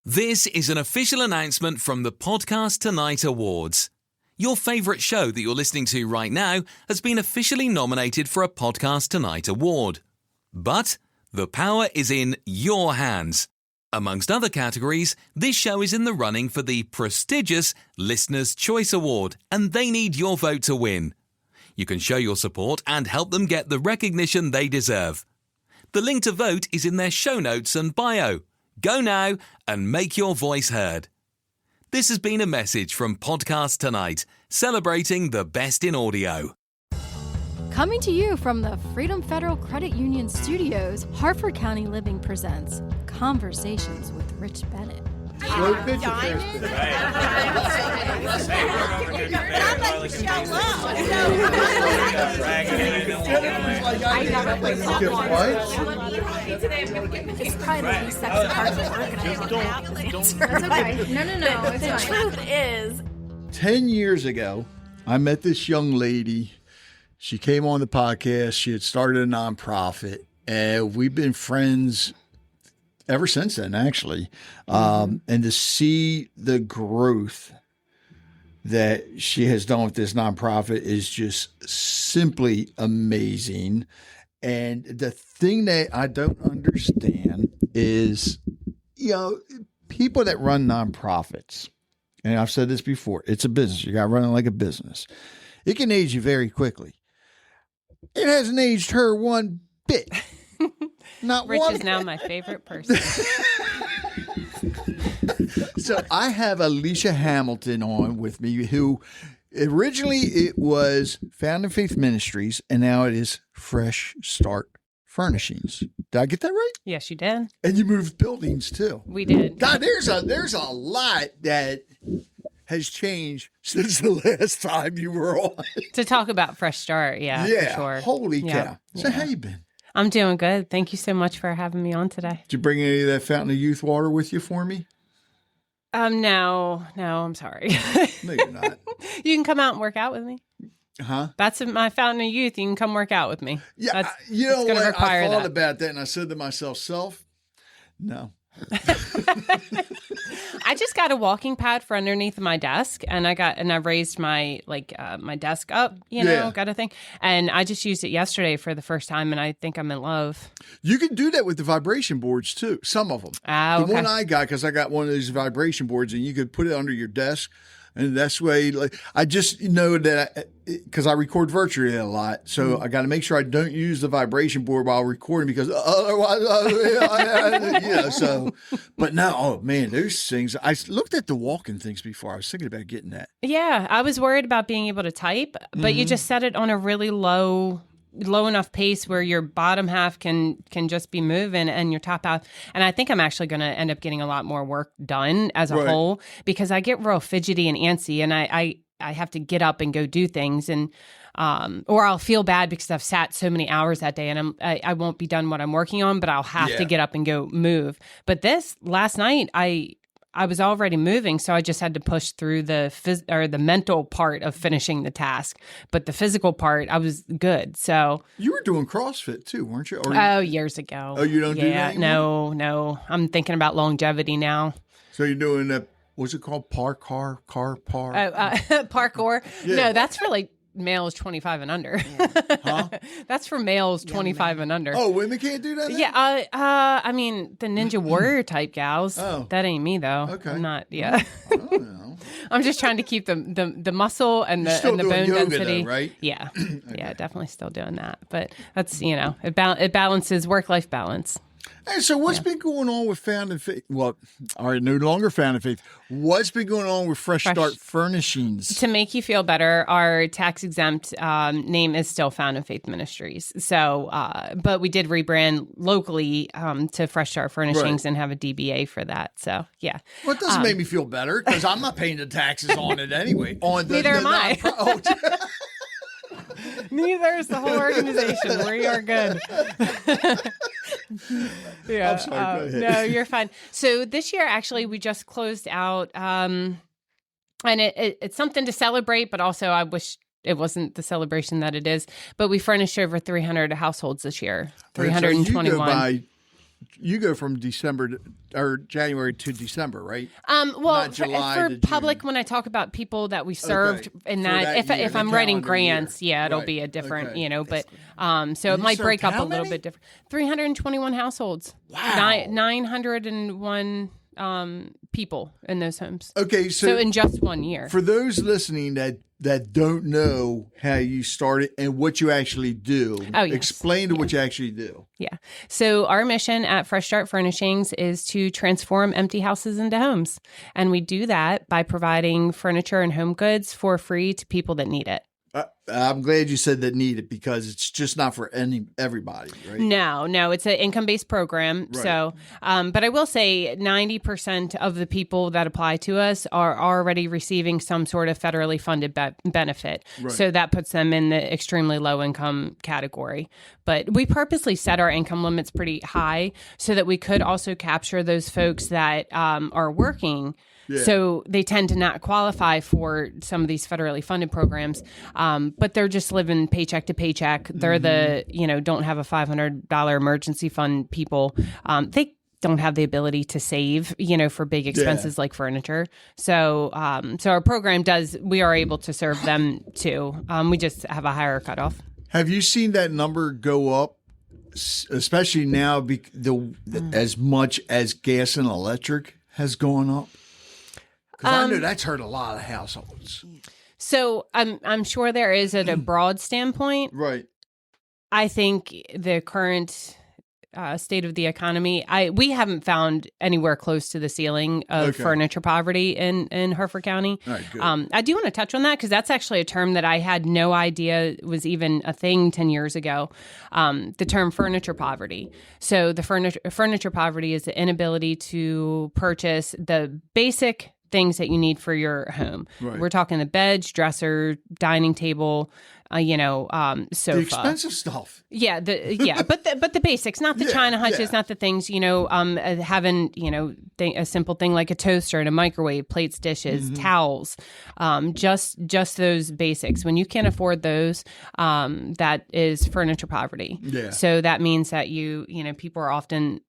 This is an official announcement from the Podcast Tonight Awards. Your favourite show that you're listening to right now has been officially nominated for a Podcast Tonight Award. But the power is in your hands. Amongst other categories, this show is in the running for the prestigious Listener's Choice Award, and they need your vote to win. You can show your support and help them get the recognition they deserve. The link to vote is in their show notes and bio. Go now and make your voice heard. This has been a message from Podcast Tonight, celebrating the best in audio. Coming to you from the Freedom Federal Credit Union Studios, Harford County Living presents Conversations with Rich Bennett. Slow pitch It's probably the least sexy part of organizing. No. The truth is, 10 years ago, I met this young lady. She came on the podcast. She had started a nonprofit, and we've been friends ever since then, actually. And to see the growth that she has done with this nonprofit is just simply amazing. And the thing that I don't understand is, people that run nonprofits, and I've said this before, it's a business. You got to run it like a business. It can age you very quickly. It hasn't aged her one bit. Not Rich one. is now my favorite person. So I have Alicia Hamilton on with me, who originally it was Found in Faith Ministries, and now it is Fresh Start Furnishings. Did I get that right? Yes, you did. And you moved buildings too. We did. God, there's a lot that has changed since the last time you were on. To talk about Fresh Start, yeah, for sure. Holy cow. Yeah. So how you been? I'm doing good. Thank you so much for having me on today. Did you bring any of that Fountain of Youth water with you for me? No, I'm sorry. No, you're not. You can come out and work out with me. Huh? That's my Fountain of Youth. You can come work out with me. Yeah, you know what? I thought about that, and I said to myself, no. I just got a walking pad for underneath my desk, and I raised my my desk up, got a thing, and I just used it yesterday for the first time, and I think I'm in love. You can do that with the vibration boards too. Some of them. Okay. The one I got, because I got one of these vibration boards, and you could put it under your desk. And that's way, I just know that because I record virtually a lot, so I got to make sure I don't use the vibration board while recording because otherwise, But now, oh man, those things. I looked at the walking things before. I was thinking about getting that. Yeah, I was worried about being able to type, but you just set it on a really low enough pace where your bottom half can just be moving and your top half. And I think I'm actually going to end up getting a lot more work done as a whole because I get real fidgety and antsy, and I have to get up and go do things, and or I'll feel bad because I've sat so many hours that day and I won't be done what I'm working on, but I'll have to get up and go move. But this last night, I was already moving, so I just had to push through the mental part of finishing the task. But the physical part, I was good. So you were doing CrossFit too, weren't you? Years ago. Oh, you don't do that anymore? No. I'm thinking about longevity now. So you're doing that? What's it called? Parkour. Yeah. No, that's for males 25 and under. Huh? That's for males 25 and under. Oh, women can't do that? Yeah, I mean the Ninja Warrior type gals. Oh. That ain't me though. Okay. I'm not. Yeah. I don't know. I'm just trying to keep the muscle and the bone yoga density. though, right? Yeah. Okay. Yeah, definitely still doing that. But that's it balances work-life balance. Hey, so what's been going on with Found in Faith? Well, all right, no longer Found in Faith. What's been going on with Fresh Start Furnishings? To make you feel better, our tax-exempt name is still Found in Faith Ministries. So, but we did rebrand locally to Fresh Start Furnishings and have a DBA for that. So, yeah. Well, it doesn't make me feel better because I'm not paying the taxes on it anyway. Neither am I. Neither is the whole organization. We are good. Yeah. I'm sorry, go ahead. No, you're fine. So this year, actually, we just closed out, and it's something to celebrate, but also I wish it wasn't the celebration that it is. But we furnished over 300 households this year, 321. So you go by you go from January to December, right? Well, Not July for to public, June. when I talk about people that we served in For that, that year, if the I'm writing calendar grants, year. it'll Right. be a different, Okay. but so it You might served break up a how little many? bit different. 321 households. Wow. 901 people in those homes. Okay, So in just 1 year. for those listening that don't know how you started and what you actually do, Oh, yes. explain to what you actually do. Yeah. So our mission at Fresh Start Furnishings is to transform empty houses into homes. And we do that by providing furniture and home goods for free to people that need it. I'm glad you said that need it because it's just not for everybody, right? No, it's an income-based program. Right. So, but I will say 90% of the people that apply to us are already receiving some sort of federally funded benefit. Right. So that puts them in the extremely low income category. But we purposely set our income limits pretty high so that we could also capture those folks that are working. Yeah. So they tend to not qualify for some of these federally funded programs, but they're just living paycheck to paycheck. They're the, don't have a $500 emergency fund people. They don't have the ability to save, for big expenses like furniture. So, so our program we are able to serve them too. We just have a higher cutoff. Have you seen that number go up, especially now as much as gas and electric has gone up? Because I know that's hurt a lot of households. So I'm sure there is at a broad standpoint. Right. I think the current state of the economy, we haven't found anywhere close to the ceiling of furniture poverty in Harford County. All right, good. I do want to touch on that because that's actually a term that I had no idea was even a thing 10 years ago. The term furniture poverty. So the furniture poverty is the inability to purchase the basic things that you need for your home. Right. We're talking the bed, dresser, dining table, sofa. The expensive stuff. Yeah, but the basics, not the china hutches, not the things, having, a simple thing like a toaster and a microwave, plates, dishes, towels, just those basics. When you can't afford those, that is furniture poverty. Yeah. So that means that people are often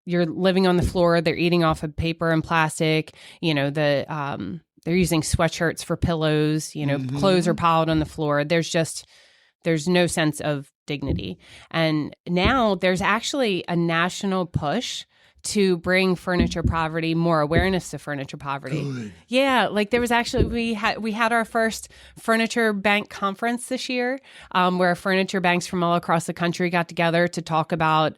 you're living on the floor. They're eating off of paper and plastic. They're using sweatshirts for pillows. Clothes are piled on the floor. There's no sense of dignity. And now there's actually a national push to bring furniture poverty, more awareness to furniture poverty. Good. Yeah, like there was actually we had our first furniture bank conference this year, where furniture banks from all across the country got together to talk about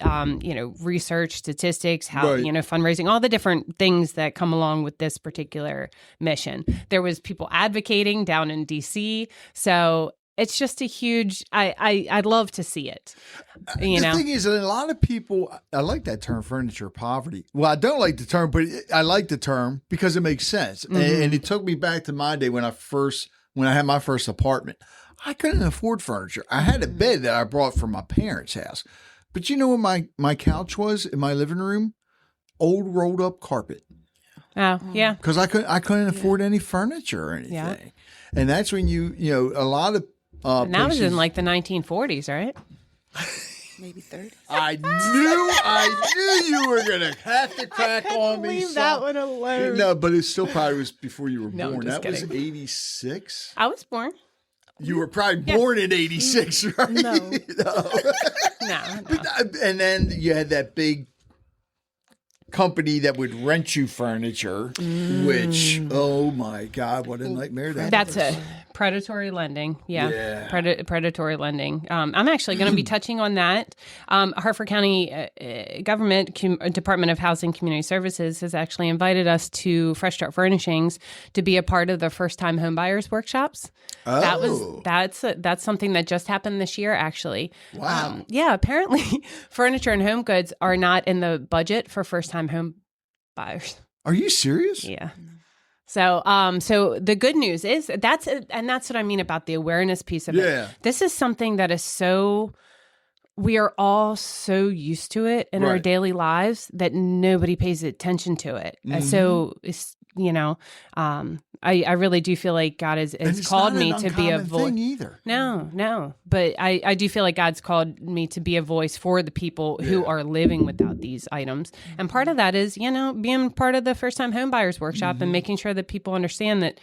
research, statistics, how fundraising, all the different things that come along with this particular mission. There was people advocating down in DC, so it's just a huge. I'd love to see it. The thing is, that a lot of people. I like that term, furniture poverty. Well, I don't like the term, but I like the term because it makes sense. And it took me back to my day when I had my first apartment. I couldn't afford furniture. I had a bed that I brought from my parents' house, but you know what my couch was in my living room? Old rolled up carpet. Oh yeah, because I couldn't afford any furniture or anything. Yeah. And that's when a lot of. And that was in like the 1940s, right? Maybe 30. I knew you were gonna have to crack on me. Leave that one alone. No, but it still probably was before you were No, I'm born. just That was kidding. 86. I was born. You were probably born in 86, right? No. No. And then you had that big company that would rent you furniture, which, oh my God, what a nightmare that That's was. a predatory lending. Yeah. Predatory lending. I'm actually going to be touching on that. Harford County government Department of Housing Community Services has actually invited us to Fresh Start Furnishings to be a part of the first time home buyers workshops. Oh. That's something that just happened this year, actually. Wow. Apparently furniture and home goods are not in the budget for first time home buyers. Are you serious? Yeah. So the good news is that's what I mean about the awareness piece of it. This is something that is we are all so used to it in our daily lives that nobody pays attention to it. So it's, I really do feel like God has called me to be a voice. Either. No. But I do feel like God's called me to be a voice for the people who are living without these items. And part of that is, being part of the first time home buyers workshop and making sure that people understand that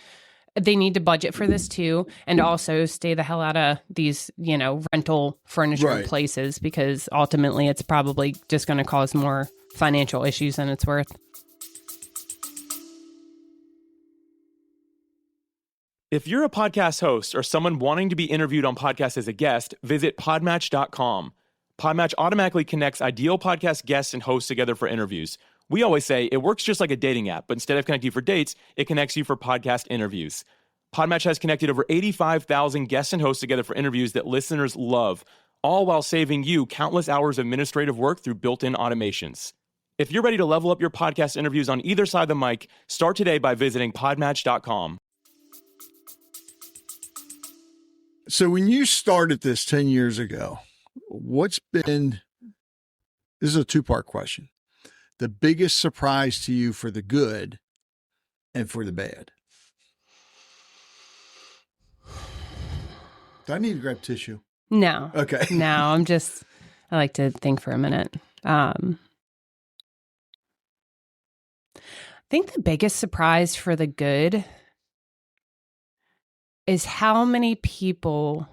they need to budget for this too, and also stay the hell out of these, rental furniture places, because ultimately it's probably just going to cause more financial issues than it's worth. If you're a podcast host or someone wanting to be interviewed on podcasts as a guest, visit podmatch.com. Podmatch automatically connects ideal podcast guests and hosts together for interviews. We always say it works just like a dating app, but instead of connecting you for dates, it connects you for podcast interviews. Podmatch has connected over 85,000 guests and hosts together for interviews that listeners love, all while saving you countless hours of administrative work through built-in automations. If you're ready to level up your podcast interviews on either side of the mic, start today by visiting podmatch.com. So when you started this 10 years ago, this is a two-part question, the biggest surprise to you for the good and for the bad? Do I need to grab tissue? No. Okay. No, I like to think for a minute. I think the biggest surprise for the good is how many people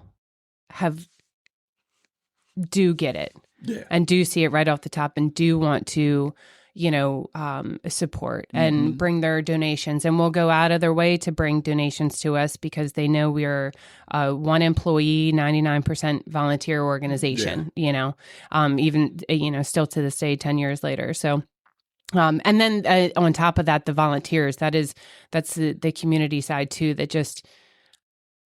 do get it and do see it right off the top and do want to, support and bring their donations, and will go out of their way to bring donations to us because they know we're a one employee, 99% volunteer organization, even, still to this day, 10 years later. So, and then on top of that, the volunteers, that's the community side too, that just,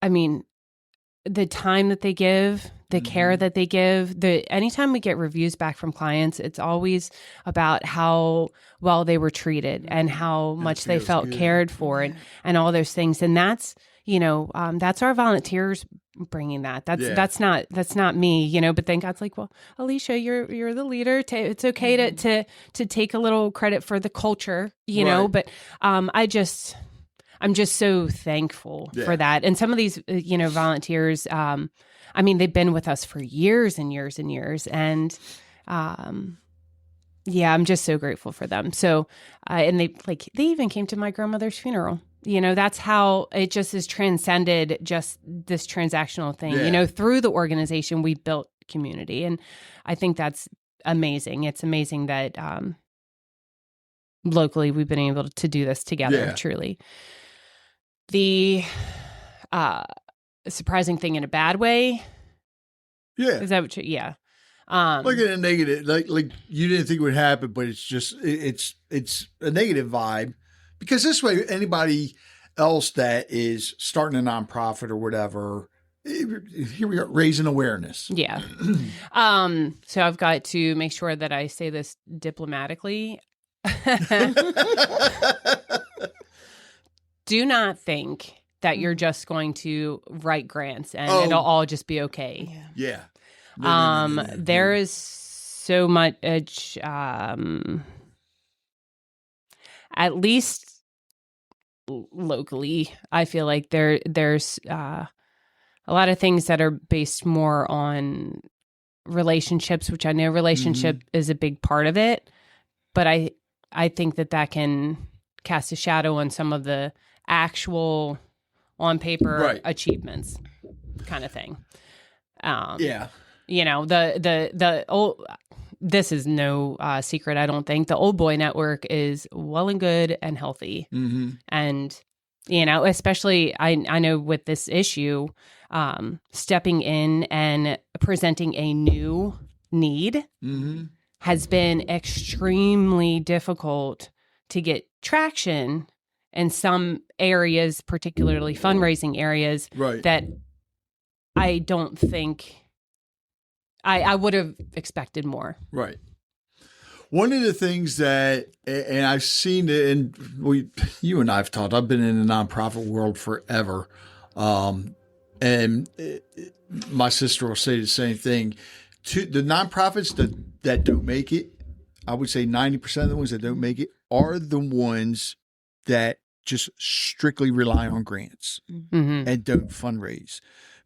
the time that they give, the care that they give, anytime we get reviews back from clients, it's always about how well they were treated and how much they felt cared for and all those things. And that's, that's our volunteers bringing that. That's not me, but then God's like, well, Alicia, you're the leader. It's okay to take a little credit for the culture, but I'm just so thankful for that. And some of these, volunteers, they've been with us for years and years and years. And, I'm just so grateful for them. So, and they even came to my grandmother's funeral. That's how it just is transcended just this transactional thing. Through the organization, we built community. And I think that's amazing. It's amazing that locally we've been able to do this together, truly. The surprising thing in a bad way. Yeah. Is that what you, yeah. Look at a negative, like you didn't think it would happen, but it's just, it's a negative vibe, because this way, anybody else that is starting a nonprofit or whatever, here we are raising awareness. Yeah. So I've got to make sure that I say this diplomatically. Do not think that you're just going to write grants and it'll all just be okay. Yeah. There is so much, at least locally, I feel like there's a lot of things that are based more on relationships, which I know relationship is a big part of it, but I think that can cast a shadow on some of the actual on paper achievements kind of thing. The old, this is no secret. I don't think the Old Boy Network is well and good and healthy. And, especially I know with this issue, stepping in and presenting a new need has been extremely difficult to get traction in some areas, particularly fundraising areas, that I don't think I would have expected more. Right. One of the things that, and I've seen it, and you and I have talked, I've been in the nonprofit world forever. And my sister will say the same thing. The nonprofits that don't make it, I would say 90% of the ones that don't make it are the ones that just strictly rely on grants and don't fundraise,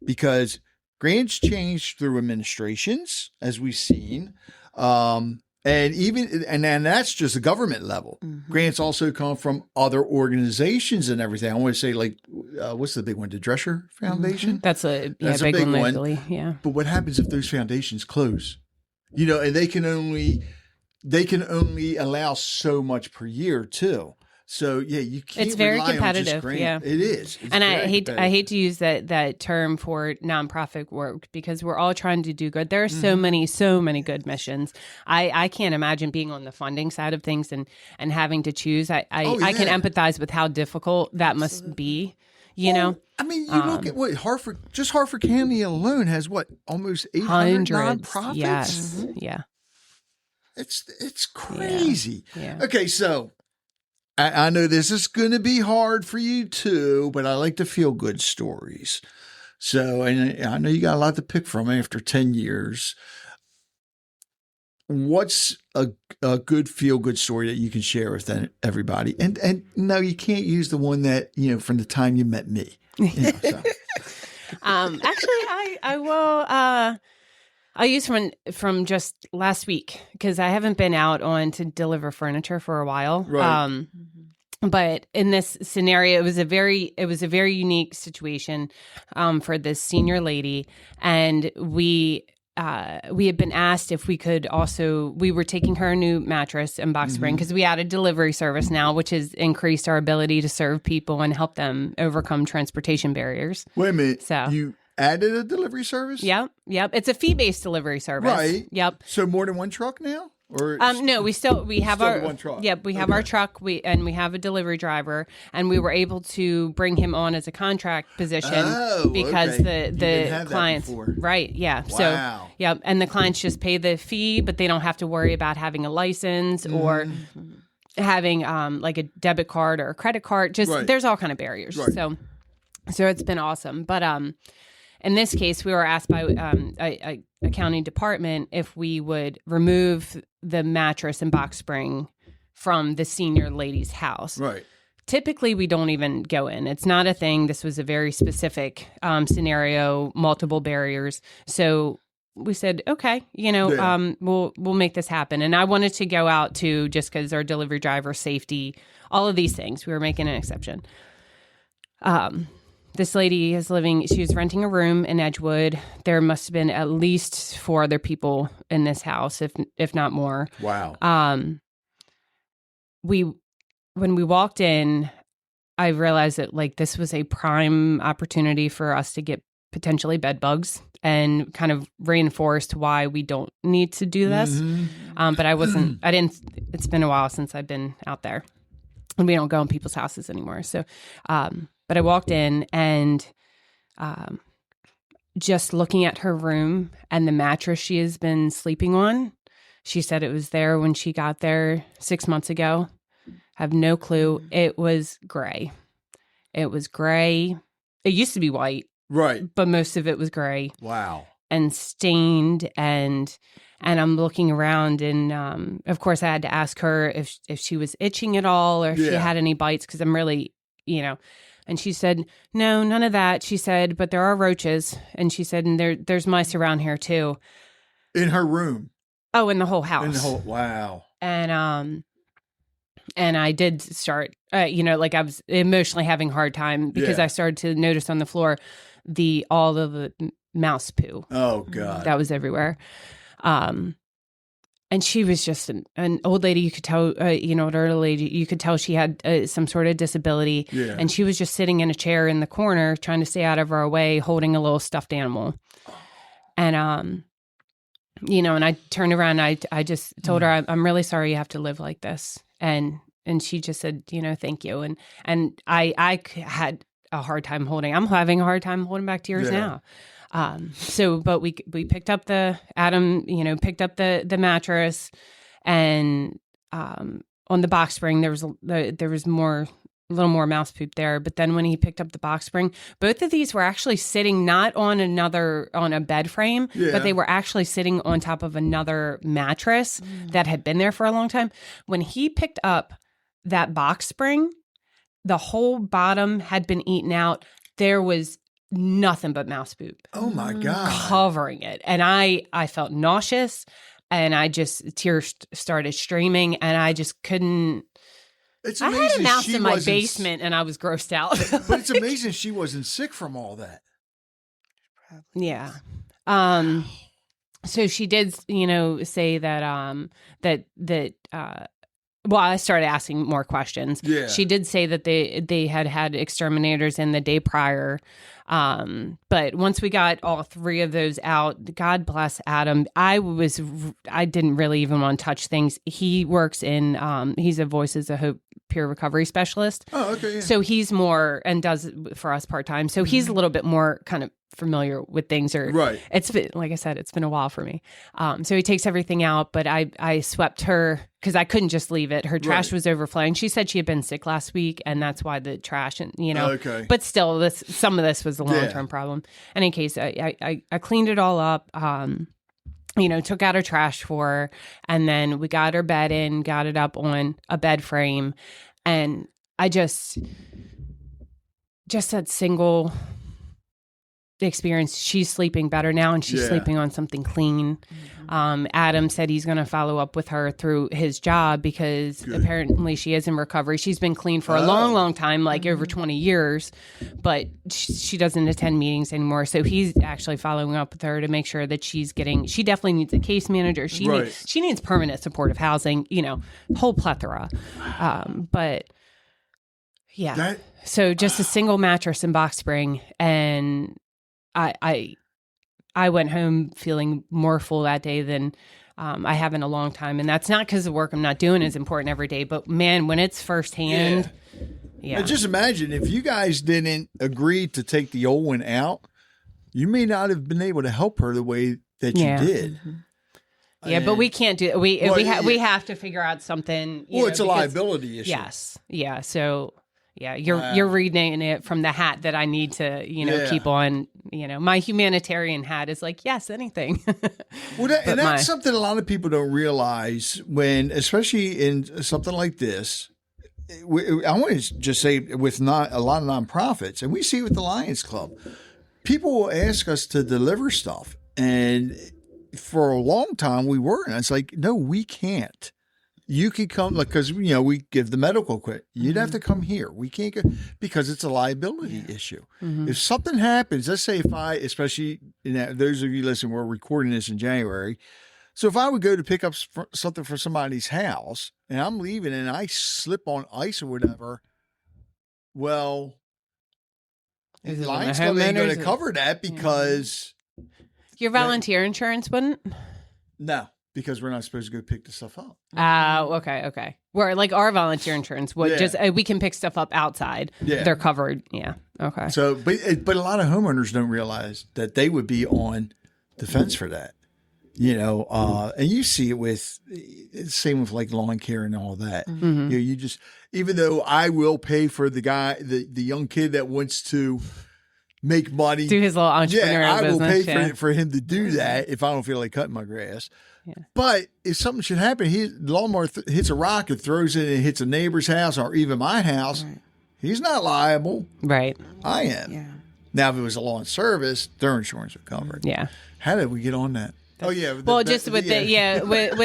because grants change through administrations, as we've seen. And then that's just a government level. Grants also come from other organizations and everything. I want to say, like, what's the big one? The Drescher Foundation? That's a big one locally. Yeah. But what happens if those foundations close? You know, and they can only allow so much per year too. So yeah, you can't. It's very rely competitive. On just grant. Yeah, it is. It's and I very hate to use that term for nonprofit work, because we're all trying to do good. There are so many good missions. I can't imagine being on the funding side of things and having to choose. I can empathize with how difficult that must be. You know, I mean, you look at what Harford County alone has, almost 800 nonprofits. Yes, yeah. It's crazy. Yeah. Okay, so I know this is going to be hard for you too, but I like to feel good stories. So, and I know you got a lot to pick from after 10 years. What's a good feel good story that you can share with everybody? And no, you can't use the one that, you know, from the time you met me. You know, so. Actually, I will. I'll use from just last week, because I haven't been out on to deliver furniture for a while. Right. But in this scenario, it was a very unique situation for this senior lady, and we had been asked if we could also. We were taking her a new mattress and box spring, because we had a delivery service now, which has increased our ability to serve people and help them overcome transportation barriers. Wait a minute. So you added a delivery service? Yep. It's a fee-based delivery service. Right. Yep. So more than one truck now? Or no, we have our one truck. Yep, we have our truck. We have a delivery driver, and we were able to bring him on as a contract position because the clients, right? Yeah. Wow. So yep, and the clients just pay the fee, but they don't have to worry about having a license or having like a debit card or a credit card. Just there's all kind of barriers. Right. So it's been awesome, but in this case, we were asked by a county department if we would remove the mattress and box spring from the senior lady's house. Right. Typically, we don't even go in. It's not a thing. This was a very specific scenario, multiple barriers. So we said, okay, we'll make this happen. And I wanted to go out too, just because our delivery driver, safety, all of these things. We were making an exception. This lady she was renting a room in Edgewood. There must have been at least 4 other people in this house, if not more. Wow. When we walked in, I realized that like this was a prime opportunity for us to get potentially bed bugs, and kind of reinforced why we don't need to do this. But it's been a while since I've been out there, and we don't go in people's houses anymore. So, but I walked in, and just looking at her room and the mattress she has been sleeping on, she said it was there when she got there 6 months ago. I have no clue. It was gray. It used to be white. Right. But most of it was gray. Wow. And stained, and I'm looking around, and of course I had to ask her if she was itching at all, or if she had any bites, because I'm really, and she said, no, none of that. She said, but there are roaches. And she said, and there's mice around here too. In her room? Oh, in the whole house. Wow. And I did start, I was emotionally having a hard time, because I started to notice on the floor all of the mouse poo. Oh, God. That was everywhere. And she was just an old lady. You could tell, an older lady, you could tell she had some sort of disability. Yeah. And she was just sitting in a chair in the corner, trying to stay out of our way, holding a little stuffed animal. And, and I turned around, I just told her, I'm really sorry you have to live like this. And she just said, thank you. And I had a hard time I'm having a hard time holding back tears now. But we picked up picked up the mattress, and on the box spring there was a little more mouse poop there. But then when he picked up the box spring, both of these were actually sitting not on a bed frame, but they were actually sitting on top of another mattress that had been there for a long time. When he picked up that box spring, the whole bottom had been eaten out. There was nothing but mouse poop. Oh my God. Covering it. And I felt nauseous, and tears started streaming, and I just couldn't. It's I amazing had a mouse she in my wasn't basement, and I was grossed out. But it's amazing she wasn't sick from all that. Yeah. So she did, say that, well, I started asking more questions. Yeah. She did say that they had exterminators in the day prior. But once we got all three of those out, God bless Adam. I didn't really even want to touch things. He works in, he's a Voices of Hope peer recovery specialist. Oh, okay. Yeah. So he's more, and does for us part-time. So he's a little bit more kind of familiar with things, or Right. It's been, like I said, it's been a while for me. So he takes everything out, but I swept her because I couldn't just leave it. Her trash Right. was overflowing. She said she had been sick last week, and that's why the trash, and Okay. But still, some of this was a long-term problem. In any case, I cleaned it all up. Took out her trash for her, and then we got her bed in, got it up on a bed frame, and I just that single experience. She's sleeping better now, and she's sleeping on something clean. Adam said he's going to follow up with her through his job because apparently she is in recovery. She's been clean for a long, long time, like over 20 years, but she doesn't attend meetings anymore. So he's actually following up with her to make sure that she definitely needs a case manager. She needs permanent supportive housing, whole plethora. But yeah, so just a single mattress and box spring, and I went home feeling more full that day than I have in a long time. And that's not because the work I'm not doing is important every day. But, man, when it's firsthand, yeah. Just imagine if you guys didn't agree to take the old one out, you may not have been able to help her the way that you did. Mm-hmm. Yeah, but we can't do it. We have to figure out something. It's a liability issue. Yes. Yeah. So... yeah, you're reading it from the hat that I need to, keep on. My humanitarian hat is like, yes, anything. Well, that's something a lot of people don't realize when, especially in something like this. I want to just say with not a lot of nonprofits, and we see it with the Lions Club, people will ask us to deliver stuff, and for a long time we were, and it's like, no, we can't. You could come, because we give the medical equipment. You'd have to come here. We can't go because it's a liability issue. Mm-hmm. If something happens, let's say especially those of you listening, we're recording this in January. So if I would go to pick up something for somebody's house and I'm leaving and I slip on ice or whatever, well, the Lions Club ain't going to cover that because your volunteer insurance wouldn't. No. Because we're not supposed to go pick the stuff up. Okay. Where like our volunteer insurance would just we can pick stuff up outside. Yeah. They're covered. Yeah. Okay. So, but a lot of homeowners don't realize that they would be on defense for that. And you see it with same with like lawn care and all that. Mm-hmm. You just, even though I will pay for the guy, the young kid that wants to make money, do his little entrepreneurial business. I will pay for him to do that if I don't feel like cutting my grass. Yeah. But if something should happen, the lawnmower hits a rock and throws it and hits a neighbor's house or even my house, he's not liable. Right. I am. Yeah. Now, if it was a lawn service, their insurance would cover it. Yeah. How did we get on that? With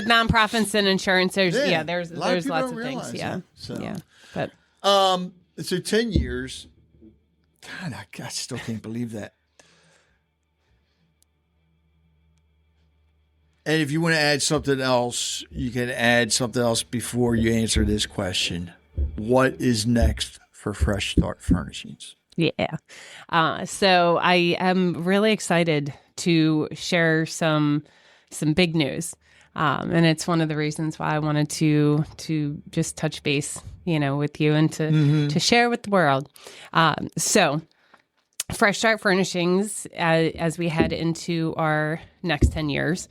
nonprofits and insurance, there's lots of things. Yeah. So, yeah. But so 10 years. God, I still can't believe that. And if you want to add something else, you can add something else before you answer this question. What is next for Fresh Start Furnishings? Yeah. So I am really excited to share some big news. And it's one of the reasons why I wanted to just touch base, with you and to share with the world. So Fresh Start Furnishings, as we head into our next 10 years,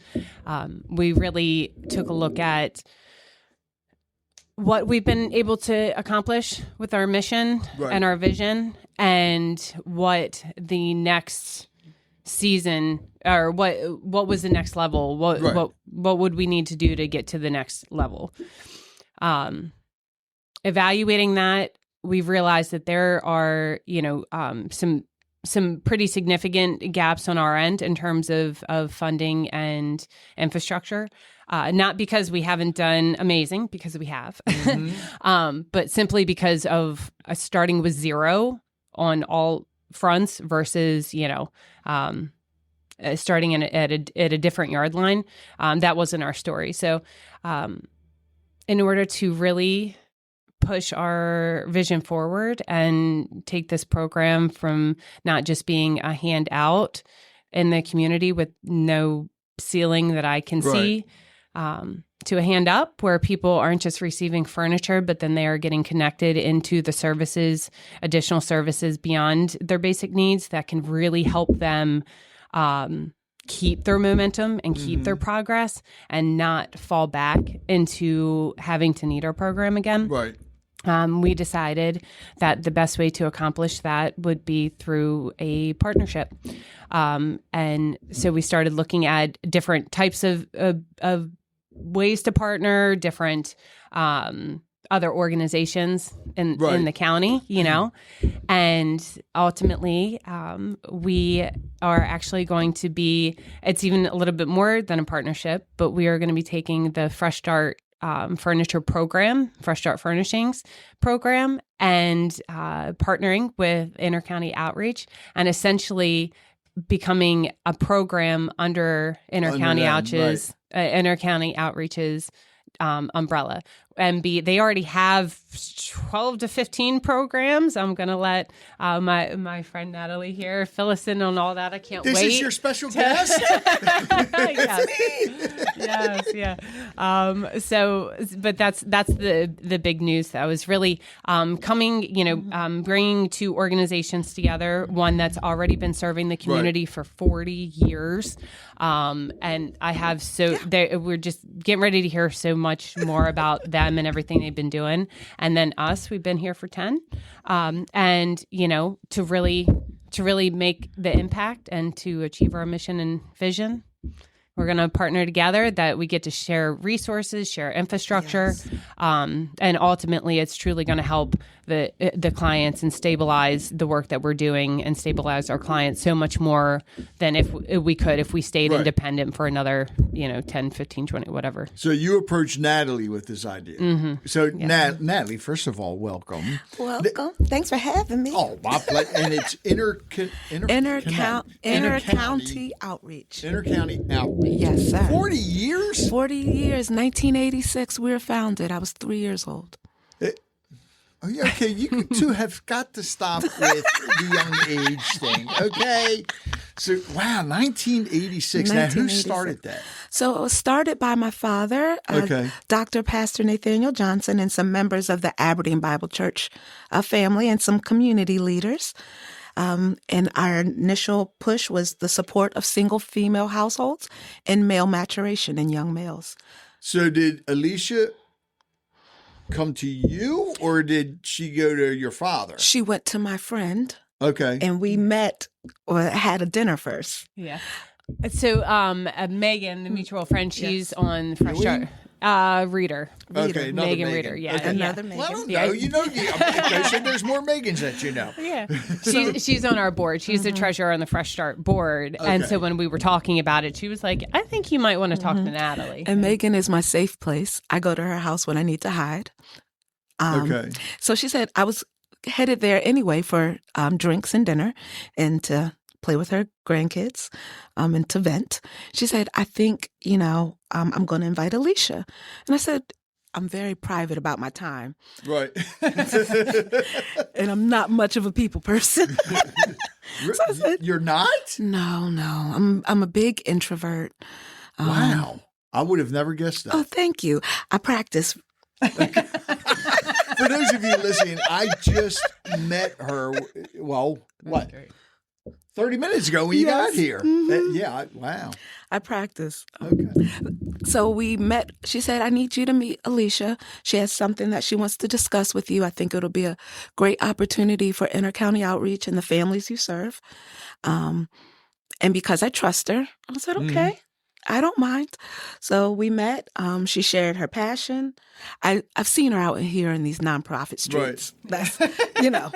we really took a look at what we've been able to accomplish with our mission and our vision, and what the next season, or what was the next level, what would we need to do to get to the next level. Evaluating that, we've realized that there are, some pretty significant gaps on our end in terms of funding and infrastructure. Not because we haven't done amazing, because we have, but simply because of starting with zero on all fronts versus, starting at a different yard line. That wasn't our story. So in order to really push our vision forward and take this program from not just being a handout in the community with no ceiling that I can see, to a hand up where people aren't just receiving furniture, but then they are getting connected into the services, additional services beyond their basic needs that can really help them keep their momentum and keep their progress and not fall back into having to need our program again. Right. We decided that the best way to accomplish that would be through a partnership. And so we started looking at different types of ways to partner, different other organizations in the county, and ultimately we are actually going to be, it's even a little bit more than a partnership, but we are going to be taking the Fresh Start furniture program, Fresh Start Furnishings program, and partnering with Intercounty Outreach and essentially becoming a program under Intercounty Outreach's umbrella. And they already have 12 to 15 programs. I'm going to let my friend Natalie here fill us in on all that. I can't wait. This is your special guest? Yes, yeah. But that's the big news that was really coming, bringing two organizations together, one that's already been serving the community for 40 years. And I have we're just getting ready to hear so much more about them and everything they've been doing. And then us, we've been here for 10. And, to really make the impact and to achieve our mission and vision, we're going to partner together, that we get to share resources, share infrastructure, and ultimately it's truly going to help the clients and stabilize the work that we're doing and stabilize our clients so much more than if we stayed independent for another 10, 15, 20, whatever. So you approached Natalie with this idea. So Natalie, first of all, welcome. Welcome. Thanks for having me. Oh, my pleasure. And it's Intercounty Outreach. Intercounty Outreach. Yes, sir. 40 years? 40 years. 1986, we were founded. I was 3 years old. Okay, you two have got to stop with the young age thing, okay? So, wow, 1986. Now, who started that? So it was started by my father, Dr. Pastor Natalie Johnson, and some members of the Aberdeen Bible Church family and some community leaders. And our initial push was the support of single female households and male maturation in young males. So did Alicia come to you, or did she go to your father? She went to my friend. Okay. And we met or had a dinner first. Yeah. So Megan, the mutual friend, she's on Fresh Start. Reader. Okay, Megan Reader. Yeah. Okay. Another Megan. Well, I don't know. Okay, so there's more Megans that you know. Yeah. She's on our board. She's the treasurer on the Fresh Start board. Okay. And so when we were talking about it, she was like, I think you might want to talk to Natalie. And Megan is my safe place. I go to her house when I need to hide. Okay. So she said I was headed there anyway for drinks and dinner and to play with her grandkids and to vent. She said, I think, I'm going to invite Alicia. And I said, I'm very private about my time. Right. And I'm not much of a people person. So I said, you're not? No. I'm a big introvert. Wow. I would have never guessed that. Oh, thank you. I practice. For those of you listening, I just met her, 30 minutes ago when you got here. Wow. I practice. Okay. So we met. She said, I need you to meet Alicia. She has something that she wants to discuss with you. I think it'll be a great opportunity for Intercounty Outreach and the families you serve. And because I trust her, I said, okay. I don't mind. So we met. She shared her passion. I've seen her out here in these nonprofit streets. Right. That's, you know,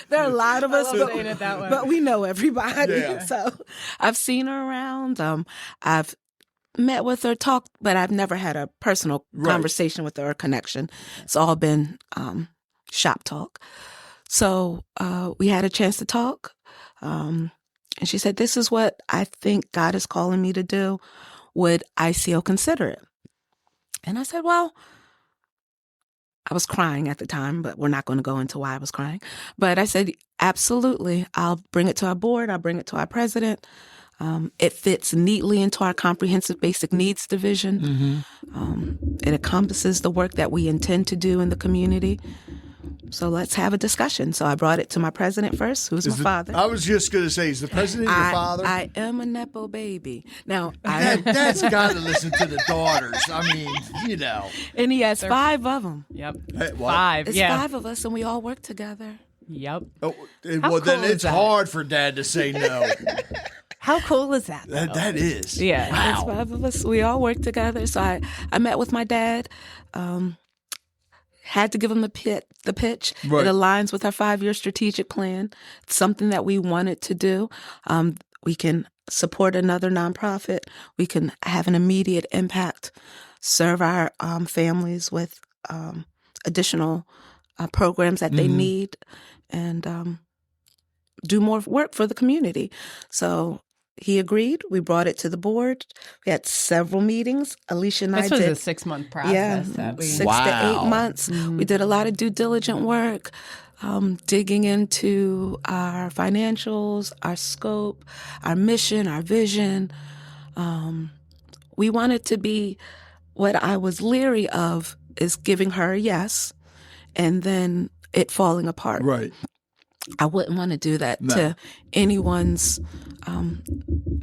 there are a lot of us, but we know everybody. Yeah. So I've seen her around. I've met with her, talked, but I've never had a personal conversation with her or connection. It's all been shop talk. So we had a chance to talk. And she said, this is what I think God is calling me to do. Would ICO consider it? And I said, well, I was crying at the time, but we're not going to go into why I was crying. But I said, absolutely. I'll bring it to our board. I'll bring it to our president. It fits neatly into our comprehensive basic needs division. It encompasses the work that we intend to do in the community. So let's have a discussion. So I brought it to my president first, who's my father. I was just going to say, is the president your father? I am a Nepo baby. Now, Dad's got to listen to the daughters. I mean, you know. And he has 5 of them. Yep. Hey, 5. It's 5 of us, and we all work together. Yep. Oh, well, then it's hard for Dad to say no. How cool is that? That is. Yeah. Wow. It's 5 of us. We all work together. So I met with my dad. Had to give him the pitch. Right. It aligns with our 5-year strategic plan. It's something that we wanted to do. We can support another nonprofit. We can have an immediate impact, serve our families with additional programs that they need, and do more work for the community. So he agreed. We brought it to the board. We had several meetings. Alicia and this I did. This was a 6-month process. Yeah, 6 to 8 months. We did a lot of due diligent work, digging into our financials, our scope, our mission, our vision. We wanted to be, what I was leery of is giving her a yes and then it falling apart. Right. I wouldn't want to do that to anyone's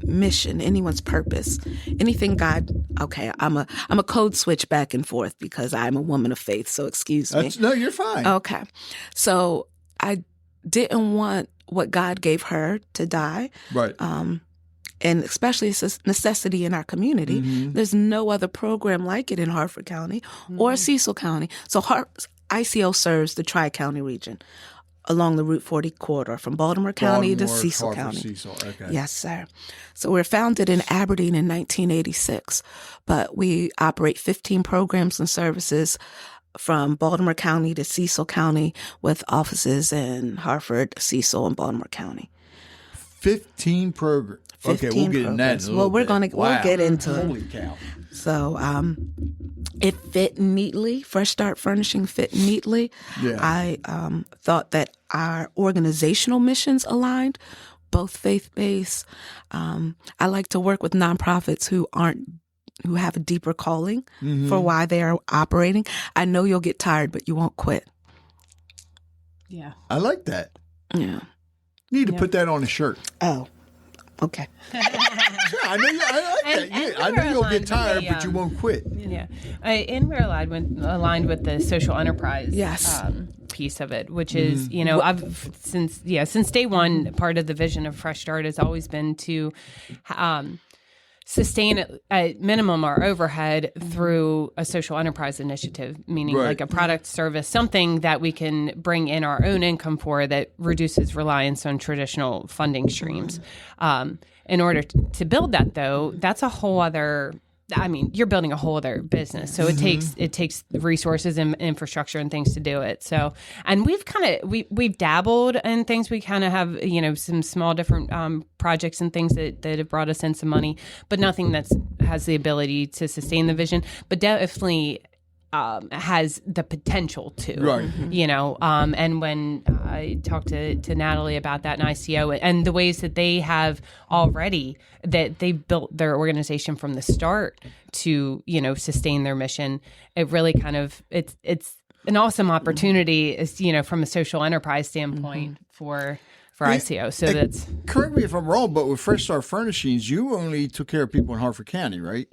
mission, anyone's purpose, anything God. Okay, I'm a code switch back and forth because I'm a woman of faith. So excuse me. No, you're fine. Okay, so I didn't want what God gave her to die. Right. And especially it's a necessity in our community. There's no other program like it in Harford County or Cecil County. So ICO serves the Tri-County region along the Route 40 corridor from Baltimore County to Cecil County. Cecil. Okay. Yes, sir. So we're founded in Aberdeen in 1986, but we operate 15 programs and services from Baltimore County to Cecil County with offices in Harford, Cecil, and Baltimore County. 15 programs. Okay, we'll get into that in a little bit. We'll get into it. Holy cow. So it fit neatly. Fresh Start Furnishing fit neatly. Yeah. I thought that our organizational missions aligned, both faith-based. I like to work with nonprofits who have a deeper calling for why they are operating. I know you'll get tired, but you won't quit. Yeah. I like that. Yeah. You need to put that on a shirt. Oh, okay. Sure, I know that. Yeah, I know you'll get tired, but you won't quit. Yeah. And we're aligned with the social enterprise piece of it, which is, I've since day one, part of the vision of Fresh Start has always been to sustain at minimum our overhead through a social enterprise initiative, meaning like a product, service, something that we can bring in our own income for that reduces reliance on traditional funding streams. In order to build that, though, that's a whole other. I mean, you're building a whole other business, so it takes resources and infrastructure and things to do it. So, and we've dabbled in things. We kind of have some small different projects and things that have brought us in some money, but nothing has the ability to sustain the vision. But definitely has the potential to, right? And when I talked to Natalie about that in ICO and the ways that they have already that they built their organization from the start to sustain their mission, it really kind of it's an awesome opportunity, from a social enterprise standpoint for ICO. So that's correct me if I'm wrong, but with Fresh Start Furnishings, you only took care of people in Harford County, right?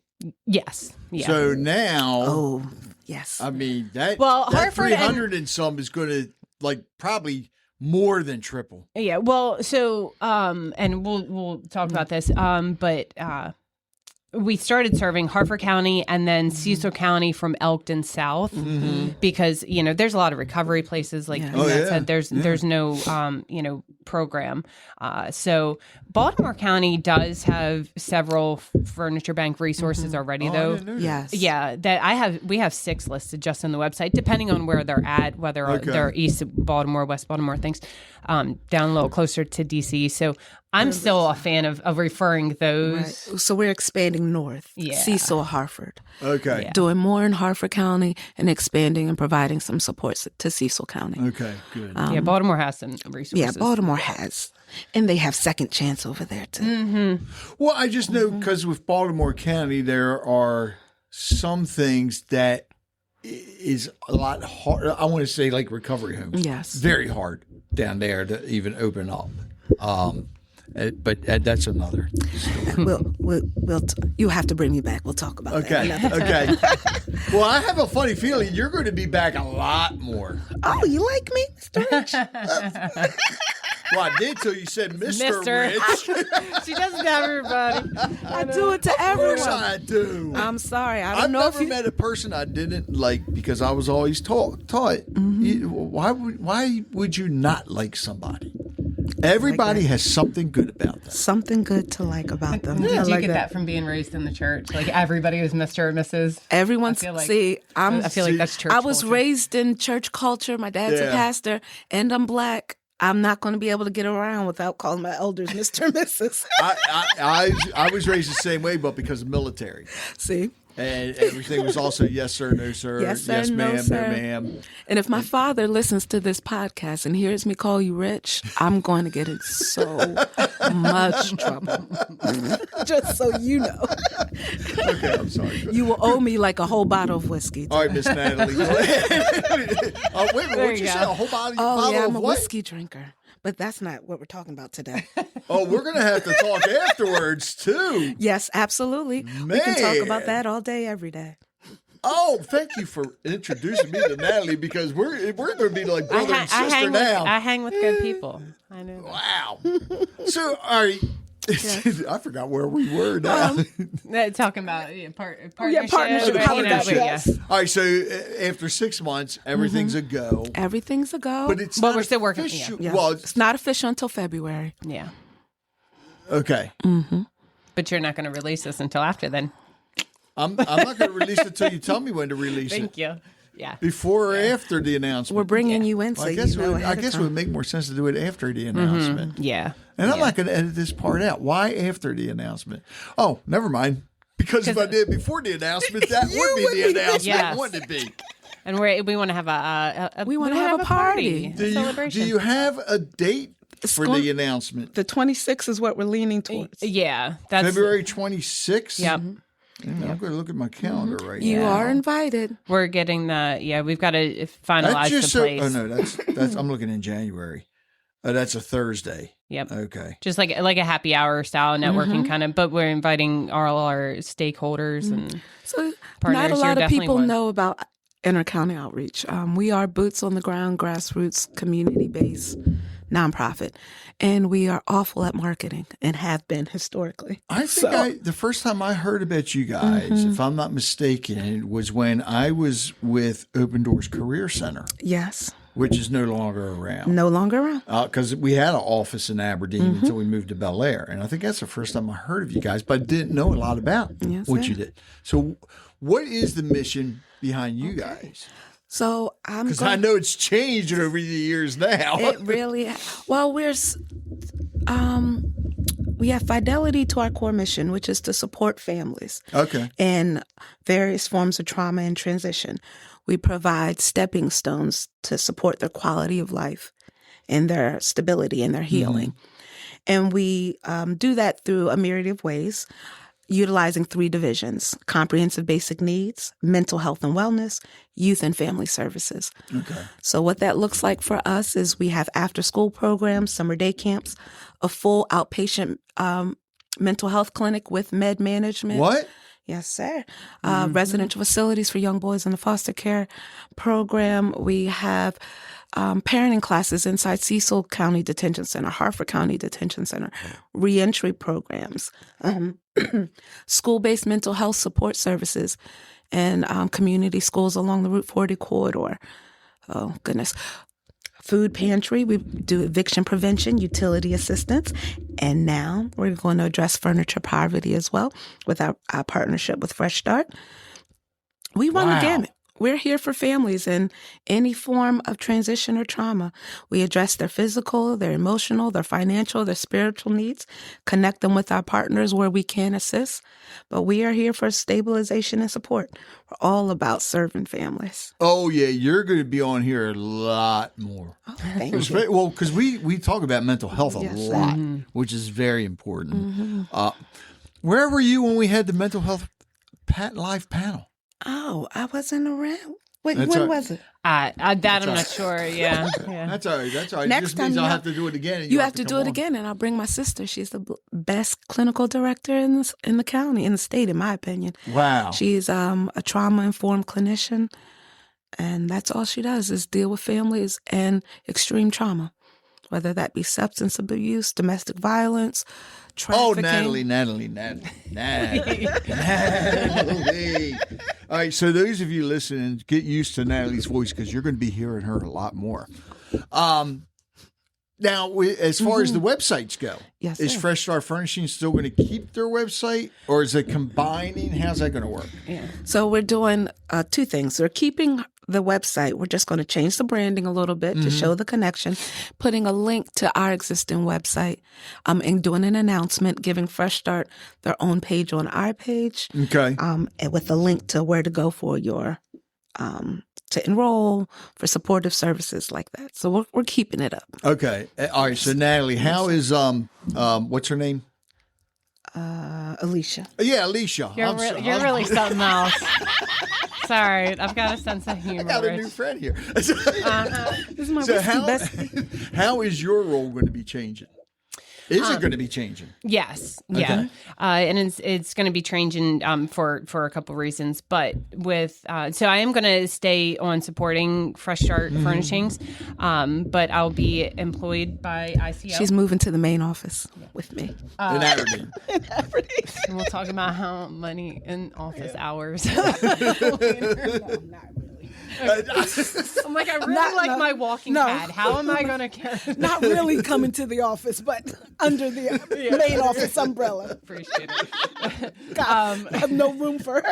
Yes. Yeah. So now, yes. I mean that Harford 300 and some is going to probably more than triple. Yeah. Well, so and we'll talk about this. But we started serving Harford County and then Cecil County from Elkton south because, there's a lot of recovery places like Matt said. There's no, program. So Baltimore County does have several furniture bank resources already, though. Yes. Yeah, we have 6 listed just on the website, depending on where they're at, whether they're east of Baltimore, west Baltimore, things down a little closer to DC. So I'm still a fan of referring those. Right. So we're expanding north, Cecil, Harford. Okay. Yeah. Doing more in Harford County and expanding and providing some support to Cecil County. Okay, good. Baltimore has some resources. Yeah, Baltimore has. And they have second chance over there, too. Well, I just know because with Baltimore County, there are some things that is a lot hard. I want to say like recovery homes. Yes. Very hard down there to even open up. But that's another story. You have to bring me back. We'll talk about that. Okay. Well, I have a funny feeling you're going to be back a lot more. Oh, you like me, Mr. Rich? Well, I did till you said Mr. Rich. She doesn't have everybody. I do it to everyone. Of course I do. I'm sorry. I've never met a person I didn't like because I was always taught. Why would you not like somebody? Everybody has something good about them. Something good to like about them. Did you get that from being raised in the church? Like everybody was Mr. or Mrs.? Everyone's, I feel like that's church I was culture. Raised in church culture. My dad's a pastor, and I'm Black. I'm not going to be able to get around without calling my elders Mr. and Mrs. I was raised the same way, but because of military. See? And everything was also yes, sir, no, sir. Yes, sir, yes, no, ma'am, sir. no, ma'am. And if my father listens to this podcast and hears me call you Rich, I'm going to get in so much trouble. Just so you know. Okay, I'm sorry. You will owe me like a whole bottle of whiskey. All right, Miss Natalie. Wait a minute, what'd you say? A whole bottle I'm of a what? whiskey drinker. But that's not what we're talking about today. Oh, we're going to have to talk afterwards, too. Yes, absolutely. We can talk about that all day, every day. Oh, thank you for introducing me to Natalie because we're going to be like brother and sister now. I hang with good people. I know. Wow. So, all right. I forgot where we were now. Talking about partnership. Partnership. Yes. All right, so after 6 months, everything's a go. Everything's a go. But it's we're still working. Yeah. Well, it's not official until February. Yeah. Okay. But you're not going to release this until after then. I'm not going to release it until you tell me when to release it. Thank you. Yeah. Before or after the announcement. We're bringing you in, Well, so I guess, you know I guess it would make more sense to do it after the announcement. Yeah. And I'm not going to edit this part out. Why after the announcement? Oh, never mind. Because if I did it before the announcement, that would be the announcement. Yes. Wouldn't it be? And we want to have a We wanna have a party. celebration. Do you have a date for the announcement? The 26th is what we're leaning towards. Yeah, that's February 26th? Yep. I'm going to look at my calendar right now. You are invited. We're getting we've got to finalize the place. Oh no, that's I'm looking in January. That's a Thursday. Yep. Okay. Just like a happy hour style networking kind of, but we're inviting all our stakeholders and So partners. not a You're lot of definitely people one. know about inter-county outreach. We are boots on the ground, grassroots, community-based nonprofit, and we are awful at marketing and have been historically. I think the first time I heard about you guys, if I'm not mistaken, was when I was with Open Doors Career Center. Yes. Which is no longer around. No longer around. Because we had an office in Aberdeen until we moved to Bel Air. And I think that's the first time I heard of you guys, but I didn't know a lot about what you did. So what is the mission behind you guys? So because I know it's changed over the years now. It really, well, we have fidelity to our core mission, which is to support families in various forms of trauma and transition. We provide stepping stones to support their quality of life and their stability and their healing. And we do that through a myriad of ways, utilizing 3 divisions: comprehensive basic needs, mental health and wellness, youth and family services. So what that looks like for us is we have after-school programs, summer day camps, a full outpatient mental health clinic with med management. What? Yes, sir. Residential facilities for young boys in the foster care program. We have parenting classes inside Cecil County Detention Center, Harford County Detention Center, reentry programs, school-based mental health support services and community schools along the Route 40 corridor. Oh, goodness. Food pantry, we do eviction prevention, utility assistance, and now we're going to address furniture poverty as well with our partnership with Fresh Start. We run the gamut. We're here for families in any form of transition or trauma. We address their physical, their emotional, their financial, their spiritual needs, connect them with our partners where we can assist. But we are here for stabilization and support. We're all about serving families. Oh, yeah. You're going to be on here a lot more. Oh, thank you. Well, because we talk about mental health a lot, which is very important. Where were you when we had the mental health live panel? Oh, I wasn't around. Wait, when was it? I'm not sure. Yeah. That's all right. That's all right. Next it just time means I'll have to do it again. And you have to do it again, and I'll bring my sister. She's the best clinical director in the county, in the state, in my opinion. Wow. She's a trauma-informed clinician, and that's all she does is deal with families and extreme trauma, whether that be substance abuse, domestic violence, trafficking. Oh, Natalie. All right, so those of you listening, get used to Natalie's voice because you're going to be hearing her a lot more. Now, as far as the websites go, Yes, is sir. Fresh Start Furnishings still going to keep their website, or is it combining? How's that going to work? So we're doing two things. We're keeping the website. We're just going to change the branding a little bit to show the connection, putting a link to our existing website, and doing an announcement, giving Fresh Start their own page on our page, Okay. and with a link to where to go for your to enroll for supportive services like that. So we're keeping it up. Okay. All right. So Natalie, how is what's her name? Alicia. Yeah, Alicia. You're really something else. Sorry, I've got a sense of humor. I got a Rich. new friend here. This is my So whiskey bestie. how is your role going to be changing? Is it going to be changing? Yes, yeah, and it's going to be changing for a couple of reasons. But with so I am going to stay on supporting Fresh Start Furnishings, but I'll be employed by ICO. She's moving to the main office with me. In Aberdeen. And we'll talk about how many in office hours. I'm like, I really like my walking pad. How am I going to carry? Not really coming to the office, but under the main office umbrella. Appreciate it. I have no room for her.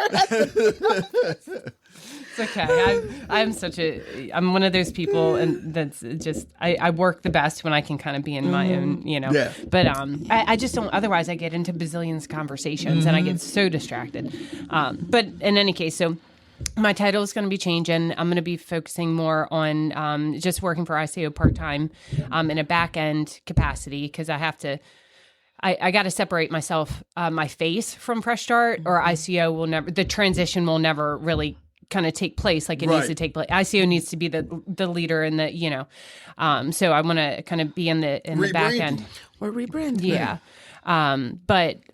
It's okay. I'm one of those people, and that's just I work the best when I can kind of be in my own, Yeah. But I just don't. Otherwise, I get into bazillions conversations, and I get so distracted. But in any case, so. My title is going to be changing. I'm going to be focusing more on just working for ICO part-time in a back-end capacity because I have to I got to separate myself, my face from Fresh Start, or ICO will never, the transition will never really kind of take place like it needs to take place. ICO needs to be the leader and the, so I want to kind of be in the back end. We're rebranding. Yeah.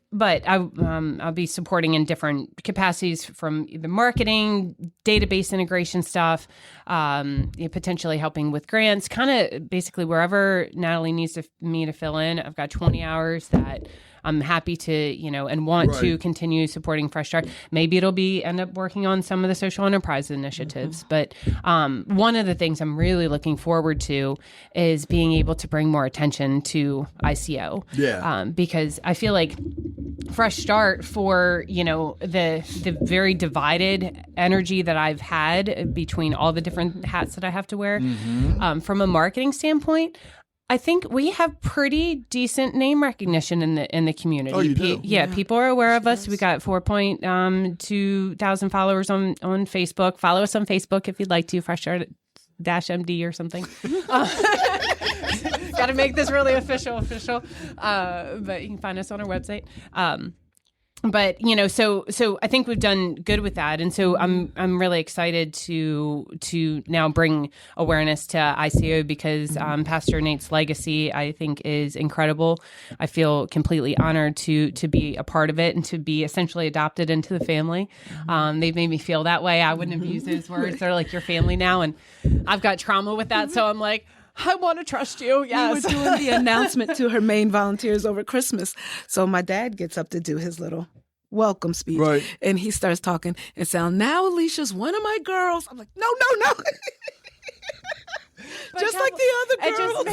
But I'll be supporting in different capacities from the marketing, database integration stuff, potentially helping with grants, kind of basically wherever Natalie needs me to fill in. I've got 20 hours that I'm happy to, and want to continue supporting Fresh Start. Maybe it'll end up working on some of the social enterprise initiatives. But one of the things I'm really looking forward to is being able to bring more attention to ICO. Yeah. Because I feel like Fresh Start for, the very divided energy that I've had between all the different hats that I have to wear, from a marketing standpoint, I think we have pretty decent name recognition in the community. Oh, you do? Yeah, people are aware of us. We got 4.2 thousand followers on Facebook. Follow us on Facebook if you'd like to. Fresh Start -MD or something. Got to make this really official. But you can find us on our website. But so I think we've done good with that, and so I'm really excited to now bring awareness to ICO because Pastor Nate's legacy I think is incredible. I feel completely honored to be a part of it and to be essentially adopted into the family. They've made me feel that way. I wouldn't have used those words. They're like your family now, and I've got trauma with that, so I'm like, I want to trust you. Yes. We were doing the announcement to her main volunteers over Christmas. So my dad gets up to do his little welcome speech. Right. And he starts talking and saying, now Alicia's one of my girls. I'm like, no. Just like the other girls.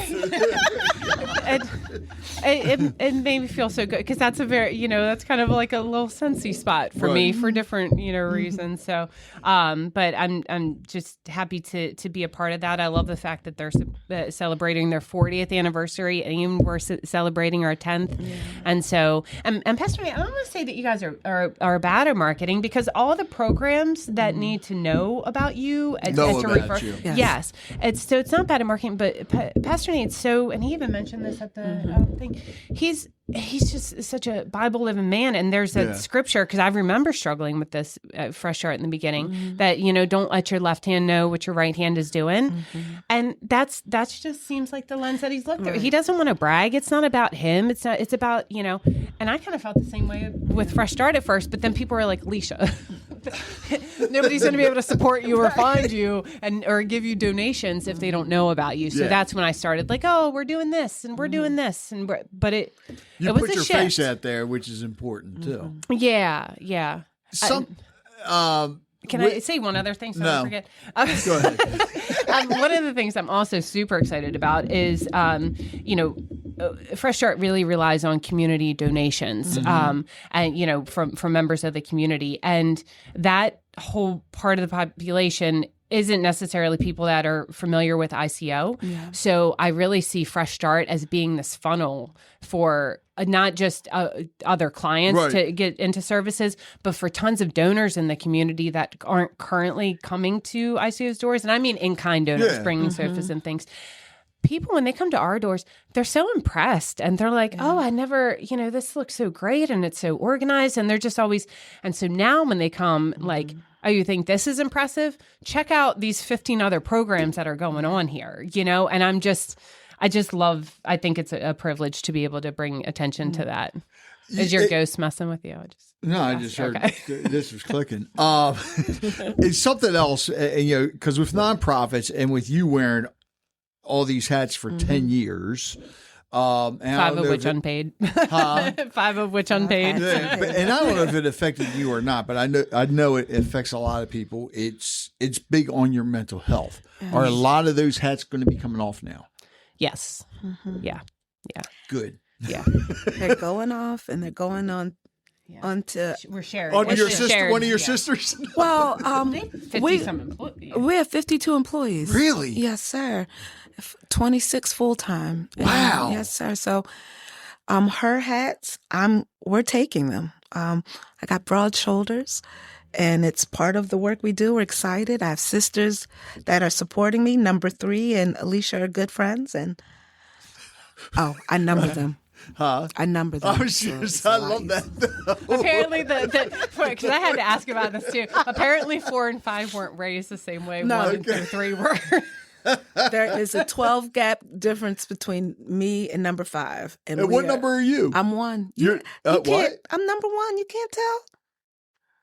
It made me feel so good because that's a very, that's kind of like a little sensey spot for me for different, reasons. So, but I'm just happy to be a part of that. I love the fact that they're celebrating their 40th anniversary, and even we're celebrating our 10th. Yeah. And so, and Pastor Nate, I don't want to say that you guys are bad at marketing, because all the programs that need to know about you and to refer. You. Yes. It's not bad at marketing, but Pastor Nate, and he even mentioned this at the thing. He's just such a Bible living man, and there's a scripture, because I remember struggling with this Fresh Start in the beginning, that don't let your left hand know what your right hand is doing, and that's just seems like the lens that he's looked through. He doesn't want to brag. It's not about him. It's about and I kind of felt the same way with Fresh Start at first, but then people were like, Alicia, nobody's going to be able to support you or find you or give you donations if they don't know about you. So that's when I started like, oh, we're doing this and we're doing this, but it was put a your shift. face out there, which is important too. Yeah. Can I say one other thing so I don't forget? Go ahead. One of the things I'm also super excited about is, Fresh Start really relies on community donations, and from members of the community, and that whole part of the population isn't necessarily people that are familiar with ICO. Yeah. So I really see Fresh Start as being this funnel for not just other clients to get into services, but for tons of donors in the community that aren't currently coming to ICO's doors. And I mean in-kind donors, bringing sofas and things. People, when they come to our doors, they're so impressed, and they're like, oh, I never, this looks so great, and it's so organized, and they're just always, and so now when they come, like, oh, you think this is impressive? Check out these 15 other programs that are going on here, and I think it's a privilege to be able to bring attention to that. Is your ghost messing with you? I just heard this was clicking. It's something else, because with nonprofits and with you wearing all these hats for 10 years. 5 of which unpaid. 5 of which unpaid. Yeah, and I don't know if it affected you or not, but I know it affects a lot of people. It's big on your mental health. Are a lot of those hats going to be coming off now? Yes. Yeah. Good. Yeah. They're going off, and they're going on. Onto we're sharing. Onto your sister, one of your sisters. Well, we have 52 employees. Really? Yes, sir. 26 full time. Wow. Yes, sir. So, her hats, we're taking them. I got broad shoulders, and it's part of the work we do. We're excited. I have sisters that are supporting me. Number 3 and Alicia are good friends, and I number them. Huh? I number them. I love that. Apparently, because I had to ask about this too. Apparently, 4 and 5 weren't raised the same way. 1 and 3 were. There is a 12 gap difference between me and number 5. And what number are you? I'm 1. You're what? I'm number 1. You can't tell.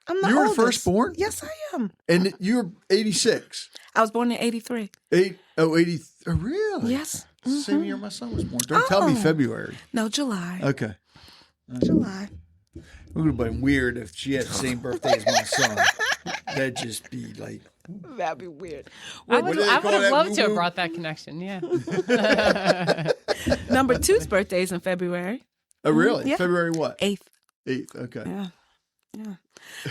I'm the You were oldest. firstborn? Yes, I am. And you're 86. I was born in 83. 80. Oh, really? Yes. Same year my son was born. Don't tell me February. No, July. Okay. July. It would have been weird if she had the same birthday as my son. That'd just be like... That'd be weird. I would have loved to have brought that connection, yeah. Number 2's birthday is in February. Oh, really? Yeah. February what? 8th. 8th, okay. Yeah.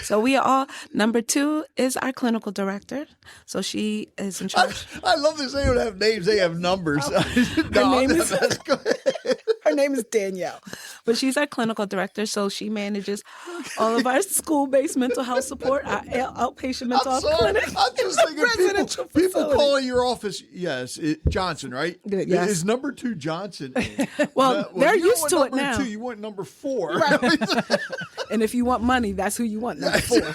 So we are all, number 2 is our clinical director. So she is in charge. I love this. They don't have names. They have numbers. Her name is Danielle. But she's our clinical director. So she manages all of our school-based mental health support, our outpatient mental health clinic. I'm just thinking people calling your office. Yes, Johnson, right? Yes. Is number 2 Johnson? Well, they're used to it now. 2, you want number 4. Right. And if you want money, that's who you want, number 4.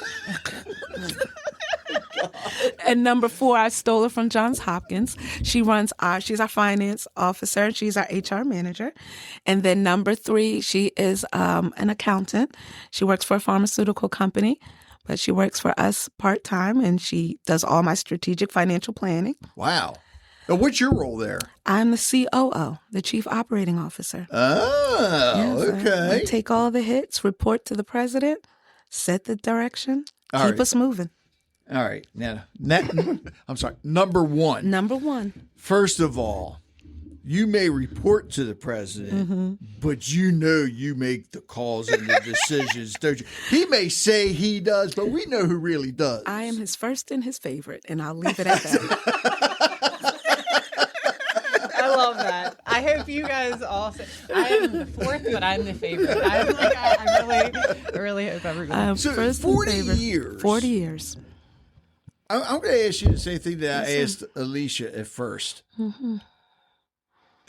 And number 4, I stole her from Johns Hopkins. She's our finance officer, and she's our HR manager. And then number 3, she is an accountant. She works for a pharmaceutical company, but she works for us part-time, and she does all my strategic financial planning. Wow. Now, what's your role there? I'm the COO, the Chief Operating Officer. Oh, okay. I take all the hits, report to the president, set the direction, keep us moving. All right. Now, I'm sorry. Number one. Number one. First of all, you may report to the president, but you make the calls and the decisions, don't you? He may say he does, but we know who really does. I am his first and his favorite, and I'll leave it at that. I love that. I hope you guys all say, I am the fourth, but I'm the favorite. I really hope everyone. So first and 40 favorite. years. 40 years. I'm going to ask you the same thing that I asked Alicia at first.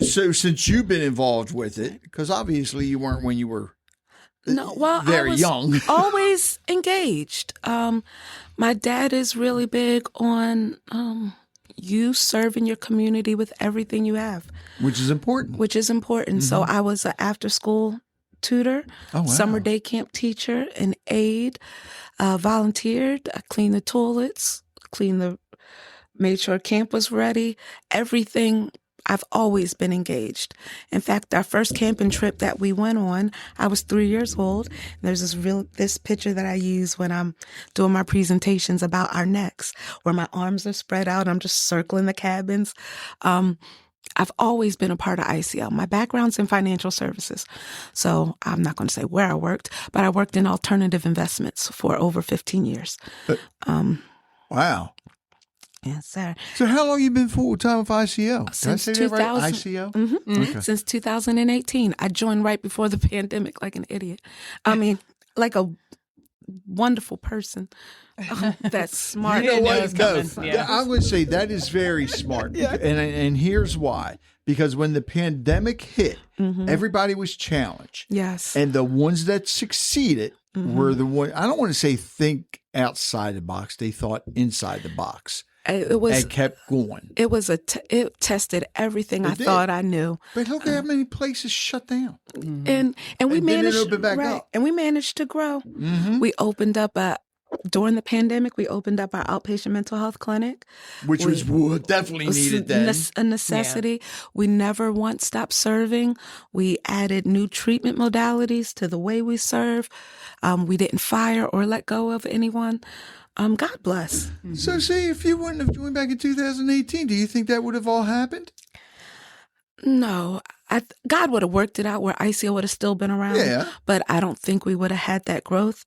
So since you've been involved with it, because obviously you weren't when you were very young. Always engaged. My dad is really big on you serving your community with everything you have. Which is important. So I was an after-school tutor, summer day camp teacher, an aide, volunteered. I cleaned the toilets, made sure camp was ready, everything. I've always been engaged. In fact, our first camping trip that we went on, I was 3 years old. There's this picture that I use when I'm doing my presentations about our necks, where my arms are spread out. I'm just circling the cabins. I've always been a part of ICL. My background's in financial services. So I'm not going to say where I worked, but I worked in alternative investments for over 15 years. Wow. Yes, sir. So how long you been full-time with ICL? Since Did I say that right? ICL? Okay. Since 2018. I joined right before the pandemic like an idiot. I mean, like a wonderful person. That's smart. You know what? I would say that is very smart. And here's why. Because when the pandemic hit, everybody was challenged. Yes. And the ones that succeeded were the ones, I don't want to say think outside the box. They thought inside the box. And kept going. It tested everything I thought I knew. But look at how many places shut down. And we managed open back up. And we managed to grow. We opened up during the pandemic, we opened up our outpatient mental health clinic. Which was definitely needed then. A necessity. Yeah. We never once stopped serving. We added new treatment modalities to the way we serve. We didn't fire or let go of anyone. God bless. So, see, if you wouldn't have joined back in 2018, do you think that would have all happened? No. God would have worked it out where ICL would have still been around. Yeah. But I don't think we would have had that growth.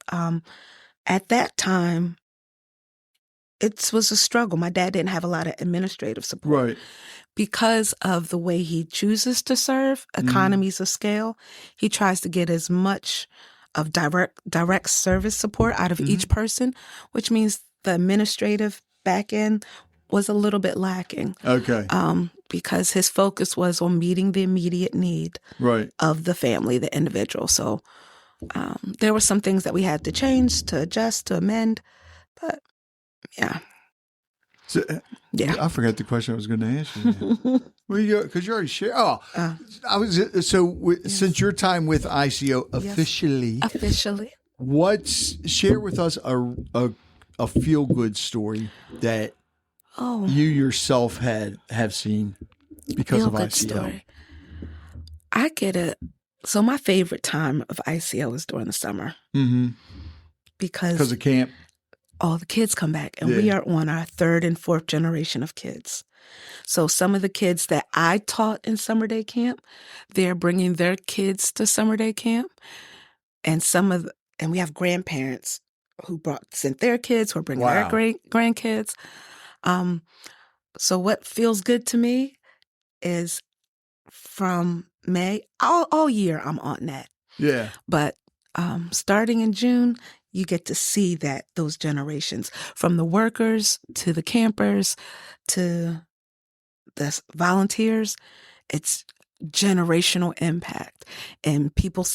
At that time, it was a struggle. My dad didn't have a lot of administrative support. Right. Because of the way he chooses to serve, economies of scale, he tries to get as much of direct service support out of each person, which means the administrative back end was a little bit lacking. Okay. Because his focus was on meeting the immediate need of the family, the individual. So there were some things that we had to change, to adjust, to amend, but yeah. So, I forgot the question I was going to ask you. Well, because you already shared. Since your time with ICO officially, share with us a feel good story that you yourself have seen because of ICO. Story. I get it. So my favorite time of ICO is during the summer, because of camp. All the kids come back, and we are on our third and fourth generation of kids. So some of the kids that I taught in summer day camp, they're bringing their kids to summer day camp, and we have grandparents who sent their kids, who are bringing their grandkids. So what feels good to me is from May all year I'm on that. Yeah, but starting in June, you get to see those generations, from the workers to the campers to the volunteers. It's generational impact. And people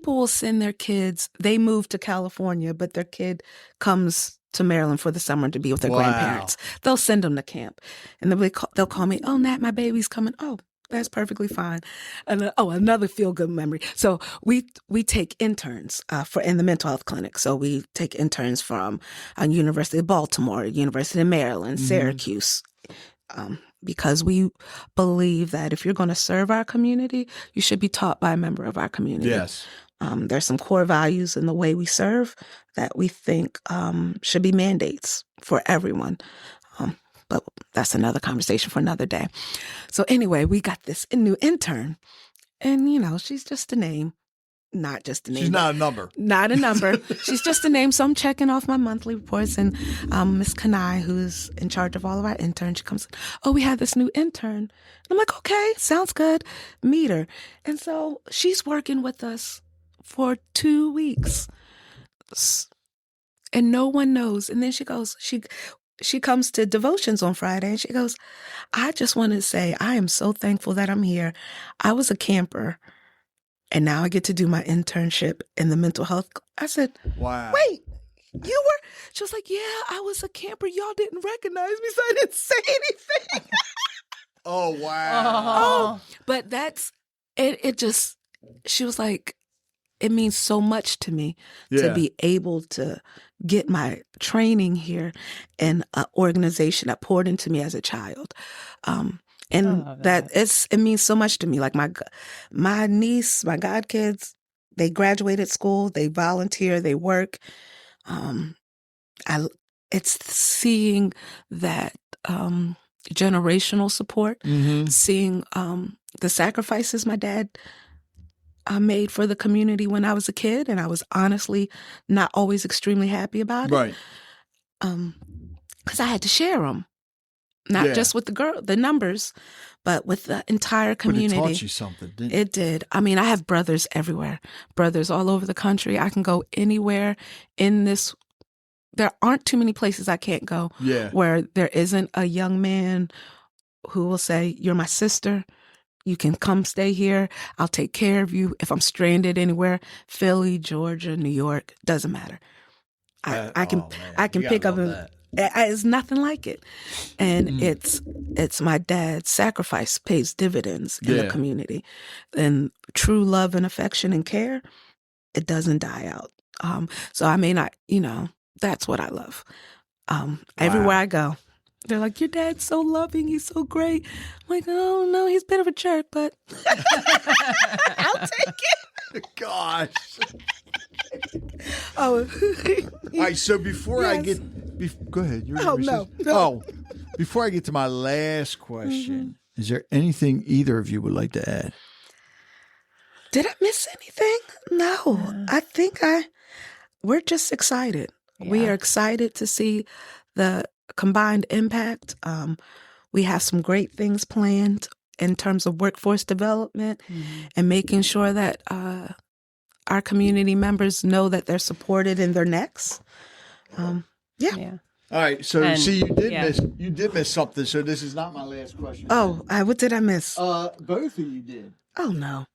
will send their kids. They move to California, but their kid comes to Maryland for the summer to be with their grandparents. They'll send them to camp. And they'll call me, "Oh, Nat, my baby's coming." "Oh, that's perfectly fine." And another feel-good memory. So we take interns in the mental health clinic. So we take interns from University of Baltimore, University of Maryland, Syracuse, because we believe that if you're going to serve our community, you should be taught by a member of our community. Yes. There's some core values in the way we serve that we think should be mandates for everyone. But that's another conversation for another day. So anyway, we got this new intern, and, she's just a name. Not just a name. She's not a number. Not a number. She's just a name. So I'm checking off my monthly reports, and Miss Kanai, who's in charge of all of our interns, she comes, oh, we have this new intern. And I'm like, okay, sounds good. Meet her. And so she's working with us for 2 weeks, and no one knows. And then she goes, she comes to devotions on Friday, and she goes, I just want to say I am so thankful that I'm here. I was a camper, and now I get to do my internship in the mental health. I said, wow. Wait, you were? She was like, yeah, I was a camper. Y'all didn't recognize me, so I didn't say anything. Oh, wow. But that's, it just, she was like, it means so much to me to be able to get my training here in an organization that poured into me as a child. And it means so much to me. Like my niece, my godkids, they graduated school, they volunteer, they work. It's seeing that generational support, seeing the sacrifices my dad made for the community when I was a kid, and I was honestly not always extremely happy about it. Right. Because I had to share them, not just with the numbers, but with the entire community. But it taught you something, didn't it? It did. I mean, I have brothers everywhere, brothers all over the country. I can go anywhere in this. There aren't too many places I can't go where there isn't a young man who will say, you're my sister. You can come stay here. I'll take care of you. If I'm stranded anywhere, Philly, Georgia, New York, doesn't matter. I can pick up. It's nothing like it. And it's my dad's sacrifice pays dividends in the community. And true love and affection and care, it doesn't die out. So I may not, that's what I love. Everywhere I go. They're like, your dad's so loving. He's so great. I'm like, oh, no, he's a bit of a jerk, but I'll take it. Gosh. Oh. All right, so before I get... go ahead. Before I get to my last question, is there anything either of you would like to add? Did I miss anything? No. I think we're just excited. Yeah. We are excited to see the combined impact. We have some great things planned in terms of workforce development and making sure that our community members know that they're supported in their next. All right. So see, you did miss something. So this is not my last question. Oh, what did I miss? Both of you did. Oh no.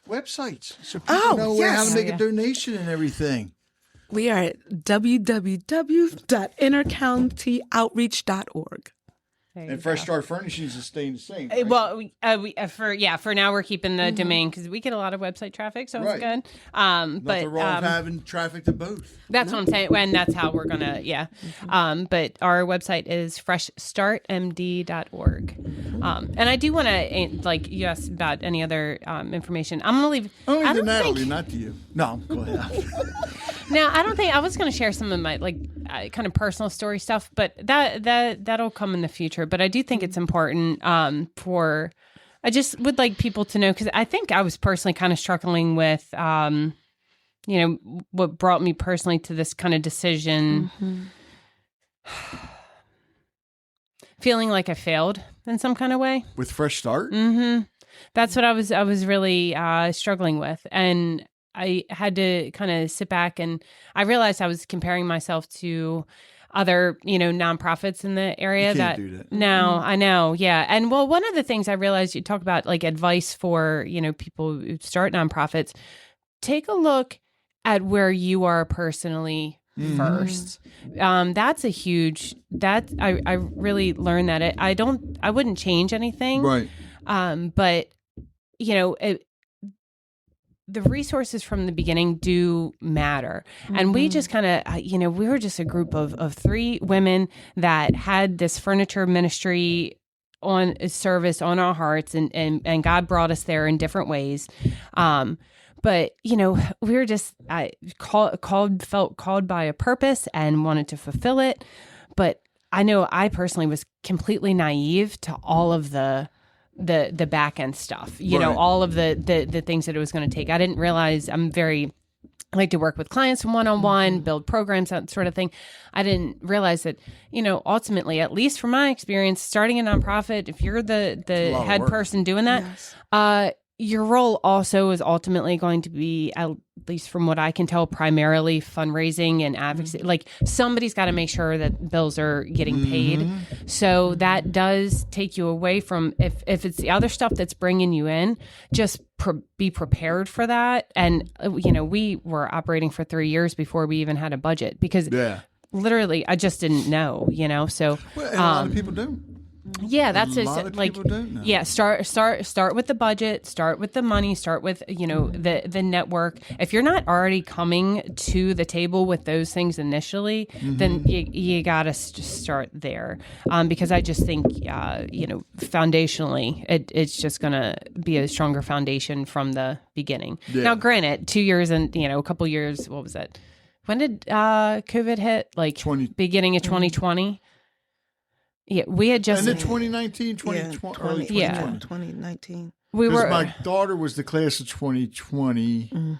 Websites, so people know how to make a donation and everything. We are at www.intercountyoutreach.org. And Fresh Start Furnishings is staying the same. Right? Well, for now we're keeping the domain because we get a lot of website traffic, so it's good. Nothing wrong with having traffic to both. That's what I'm saying, and that's how we're gonna but our website is freshstartmd.org. And I do want to you asked about any other information. I'm gonna leave. Only to Natalie, not to you. No, go ahead. Now, I don't think I was going to share some of my kind of personal story stuff, but that'll come in the future. But I do think it's important I just would like people to know, because I think I was personally kind of struggling with, what brought me personally to this kind of decision, feeling like I failed in some kind of way. With Fresh Start? Mm-hmm. That's what I was really struggling with. And I had to kind of sit back, and I realized I was comparing myself to other, nonprofits in the area. You can't do that. No, I know. Yeah. And well, one of the things I realized, you talk about advice for, people who start nonprofits, take a look at where you are personally first. That's a huge, I really learned that I wouldn't change anything. Right. But the resources from the beginning do matter. And we just kind of, we were just a group of 3 women that had this furniture ministry on service on our hearts, and God brought us there in different ways. But, we were just felt called by a purpose and wanted to fulfill it. But I know I personally was completely naive to all of the back end stuff, all of the things that it was going to take. I didn't realize I like to work with clients one-on-one, build programs, that sort of thing. I didn't realize that, ultimately, at least from my experience, starting a nonprofit, if you're the head person doing that, your role also is ultimately going to be, at least from what I can tell, primarily fundraising and advocacy. Like, somebody's got to make sure that bills are getting paid. So that does take you away from, if it's the other stuff that's bringing you in, just be prepared for that. And, we were operating for 3 years before we even had a budget because literally I just didn't know, so. Well, and a lot of people do. Yeah, that's a lot of people don't know. Yeah, start with the budget, start with the money, start with the network. If you're not already coming to the table with those things initially, then you gotta start there. Because I just think foundationally, it's just gonna be a stronger foundation from the beginning. Yeah. Now, granted, 2 years and a couple years. What was it? When did COVID hit? Like beginning of 2020. Yeah, we had just... And in 2019, 2020. Yeah, 2019. My daughter was the class of 2020.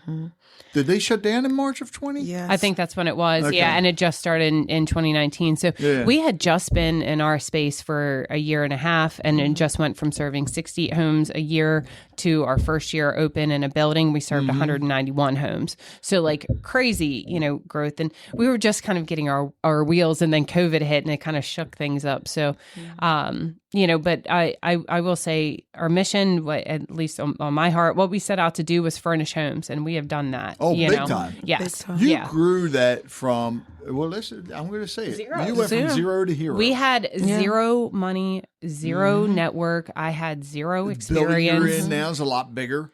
Did they shut down in March of 20? Yeah, I think that's when it was. Okay. Yeah, and it just started in 2019. So we had just been in our space for a year and a half, and it just went from serving 68 homes a year to our first year open in a building. We served 191 homes. So like crazy, growth. And we were just kind of getting our wheels, and then COVID hit, and it kind of shook things up. So, but I will say our mission, at least on my heart, what we set out to do was furnish homes, and we have done that. Oh, big time. Yes. Big time. You grew that from, well, listen, I'm going to say it. Zero. You went from zero to hero. We had zero money, zero network. I had zero The building you're experience. in now is a lot bigger.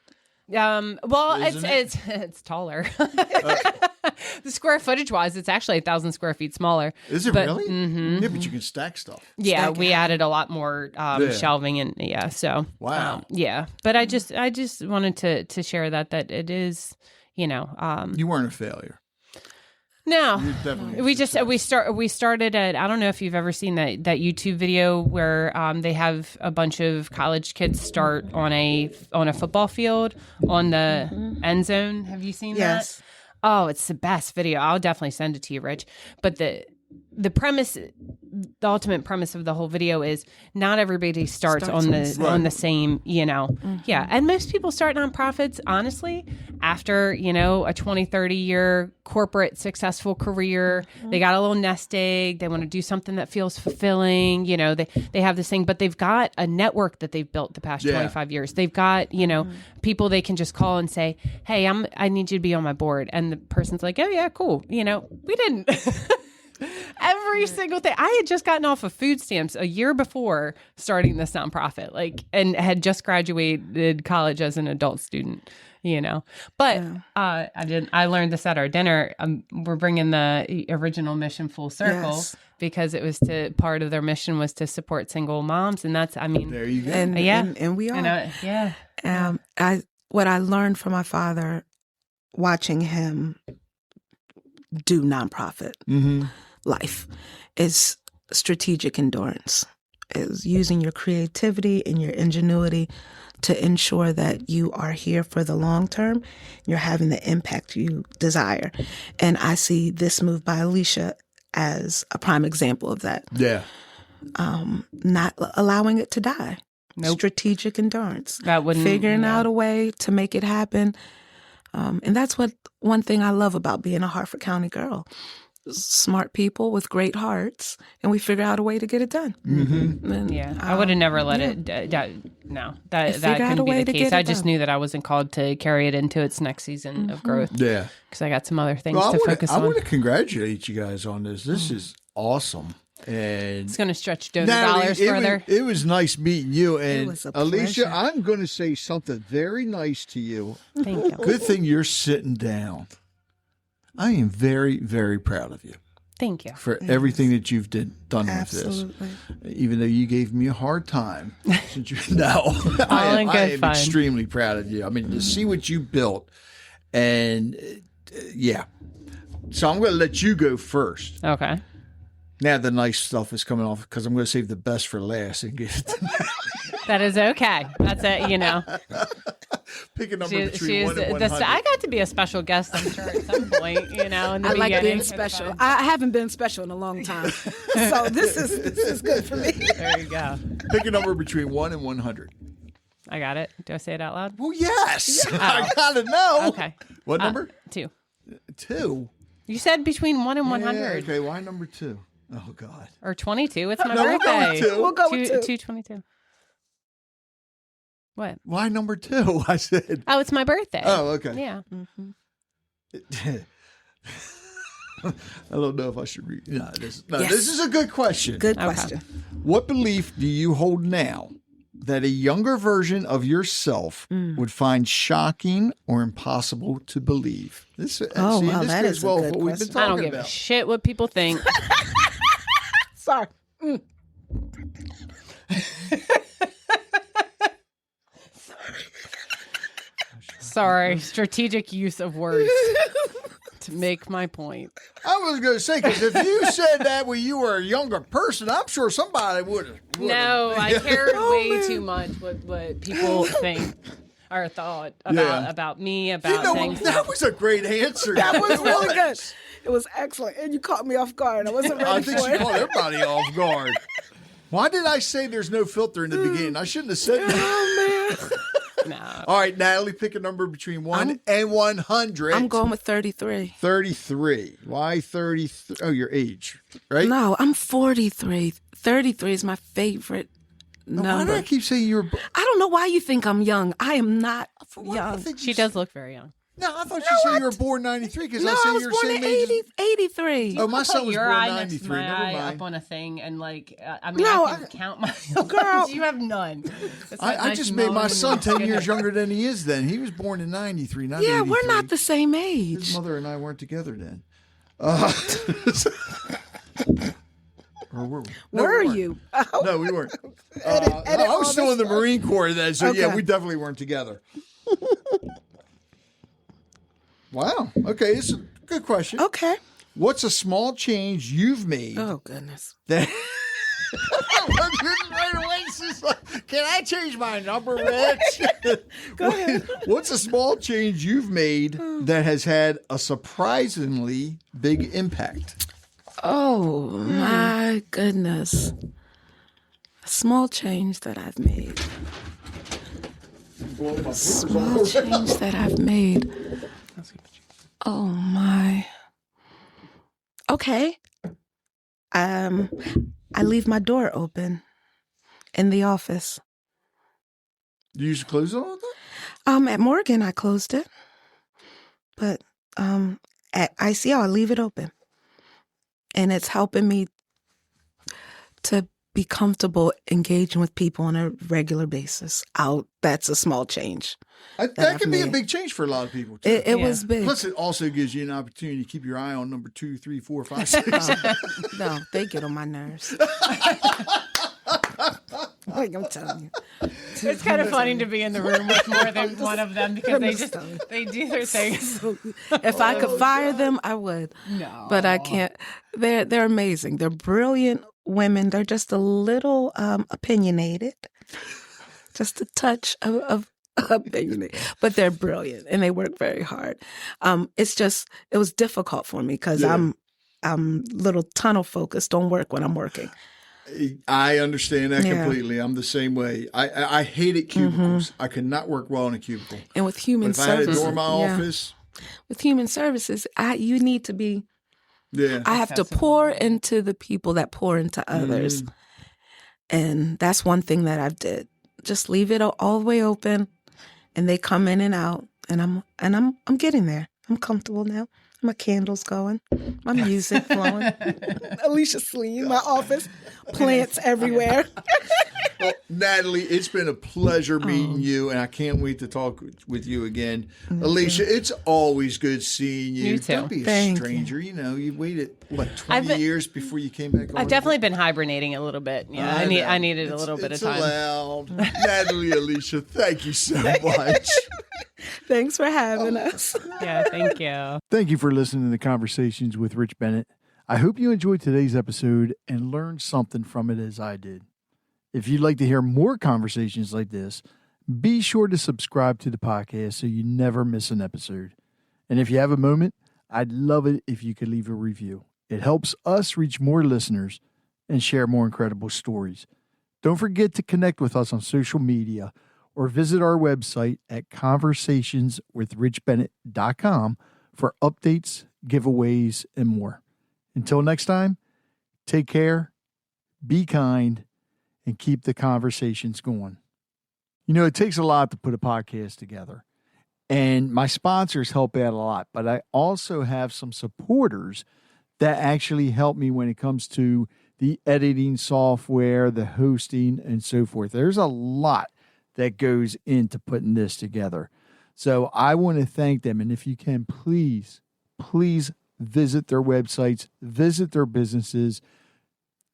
Well, it's taller. The square footage wise, it's actually 1,000 square feet smaller. Is it really? Yeah, but you can stack stuff. Yeah, we added a lot more shelving and so Wow. But I just wanted to share that it is, You weren't a failure. No, You're definitely we started at, I don't know if you've ever seen that YouTube video where they have a bunch of college kids start on a football field on the end zone. Have you seen Yes. that? Oh, it's the best video. I'll definitely send it to you, Rich. But the premise, the ultimate premise of the whole video is not everybody starts on the same, Yeah. And most people start nonprofits, honestly, after, a 20, 30 year corporate successful career. They got a little nest egg. They want to do something that feels fulfilling. They have this thing, but they've got a network that they've built the past 25 years. They've got, people they can just call and say, hey, I need you to be on my board. And the person's like, oh yeah, cool. We didn't. Every single thing. I had just gotten off of food stamps a year before starting this nonprofit, and had just graduated college as an adult student, But I learned this at our dinner. We're bringing the original mission full circle because it was part of their mission was to support single moms, and that's, there you go. And we are. What I learned from my father, watching him do nonprofit life, is strategic endurance, is using your creativity and your ingenuity to ensure that you are here for the long term. You're having the impact you desire. And I see this move by Alicia as a prime example of that. Yeah. Not allowing it to die. Nope. Strategic endurance. That wouldn't, figuring out a way to make it happen. And that's one thing I love about being a Harford County girl. Smart people with great hearts, and we figure out a way to get it done. And, I would have never let it. No, that couldn't be the case. I just knew that I wasn't called to carry it into its next season of growth. Yeah, because I got some other things to focus on. I want to congratulate you guys on this. This is awesome. And it's going to stretch donor dollars further. It was nice meeting you. And it was a Alicia, pleasure. I'm going to say something very nice to you. Thank you. Good thing you're sitting down. I am very, very proud of you. Thank you. for everything that you've done Absolutely. with this. Even though you gave me a hard time. Since you, no, All in I good am fun. extremely proud of you. I mean, to see what you built, and yeah. So I'm going to let you go first. Okay. Now the nice stuff is coming off because I'm going to save the best for last and give it to That is okay. That's it, you know. Pick a number between 1 and 100. I got to be a special guest, I'm sure, at some point, you know, in the I beginning. like being It's special. fun. I haven't been special in a long time, so this is good for me. There you go. Pick a number between 1 and 100. I got it. Do I say it out loud? Well, yes. I got to know. Okay. What number? 2. 2. You said between 1 and 100. Yeah, okay, why number 2? Oh, God. Or 22. It's my No, we'll go birthday. with 2. We'll go with 2. 222. What? Why number 2? I said. Oh, it's my birthday. Oh, okay. Yeah. I don't know if I should read. No, Yes. this is a good question. Good Okay. question. What belief do you hold now that a younger version of yourself would find shocking or impossible to believe? This, Oh, see, wow, this that goes is a well good with what we've been question. talking I don't give about. a shit what people think. Sorry. Sorry. Strategic use of words to make my point. I was going to say, because if you said that when you were a younger person, I'm sure somebody would have. No, I cared way too much what people think or thought about me, about things. That was a great answer. That was really good. It was excellent, and you caught me off guard. I wasn't ready I think for she it. caught everybody off guard. Why did I say there's no filter in the beginning? I shouldn't have said that. Oh man. No. All right, Natalie, pick a number between 1 and 100. I'm going with 33. 33. Why 33? Oh, your age, right? No, I'm 43. 33 is my favorite Why number. do I keep saying you're? I don't know why you think I'm young. I am not I young. think She does look very young. No, I thought you said you were born 93 because No, I said I was you're born same in age. 83. Oh, my son was your born eye next to 93. my Never eye mind. up on a thing and like I mean No, I can count my Girl. you have none. It's that I nice just made my melanin son in 10 your years skin. younger than he is then. He was born in 93, not Yeah, 83. we're not the same His age. mother and I weren't together then. Or were we? No, Were we weren't. you? No, we weren't. Edit No, I all was still this in the stuff. Marine Corps then, so yeah, Okay. we definitely weren't together. Wow. Okay, this is a good question. Okay. What's a small change you've made Oh, goodness. that... right away, she's like, can I change my number, Rich? Go ahead. What's a small change you've made that has had a surprisingly big impact? Oh, my goodness. A small change that I've made. Small change that I've made. Oh, my. Okay. I leave my door open in the office. You used to close it all the time? At Morgan, I closed it. But at ICL, I leave it open. And it's helping me to be comfortable engaging with people on a regular basis. That's a small change. That I've can be a made. big change for a lot of people, too. It Yeah. was big. Plus, it also gives you an opportunity to keep your eye on number 2, 3, 4, 5, 6. No, they get on my nerves. Like I'm telling you. It's kind of funny to be in the room with more than one of them because they do their things. If I could fire them, I would. No. But I can't. They're amazing. They're brilliant women. They're just a little opinionated. Just a touch of opinionated. But they're brilliant and they work very hard. It was difficult for me because I'm little tunnel focused. Don't work when I'm working. I understand that Yeah. completely. I'm the same way. I hated cubicles. I could not work well in a cubicle. And with human But if I had a services, door in my office, with human services, you need to be. yeah. I have to pour into the people that pour into others, and that's one thing that I've did. Just leave it all the way open, and they come in and out, and I'm getting there. I'm comfortable now. My candles going, my music flowing. Alicia Sleen, my office, plants everywhere. Well, Natalie, it's been a pleasure meeting you, and I can't wait to talk with you again. Alicia, it's always good seeing you. You too. Don't be a Thank stranger. You waited, 20 years before you came back on? I've definitely been hibernating a little bit. Yeah, I needed a little bit of time. It's allowed. Natalie, Alicia, thank you so much. Thanks for having us. Yeah, thank you. Thank you for listening to Conversations with Rich Bennett. I hope you enjoyed today's episode and learned something from it as I did. If you'd like to hear more conversations like this, be sure to subscribe to the podcast so you never miss an episode. And if you have a moment, I'd love it if you could leave a review. It helps us reach more listeners and share more incredible stories. Don't forget to connect with us on social media or visit our website at conversationswithrichbennett.com for updates, giveaways, and more. Until next time, take care, be kind, and keep the conversations going. It takes a lot to put a podcast together, and my sponsors help out a lot, but I also have some supporters that actually help me when it comes to the editing software, the hosting, and so forth. There's a lot that goes into putting this together. So I want to thank them. And if you can, please visit their websites, visit their businesses,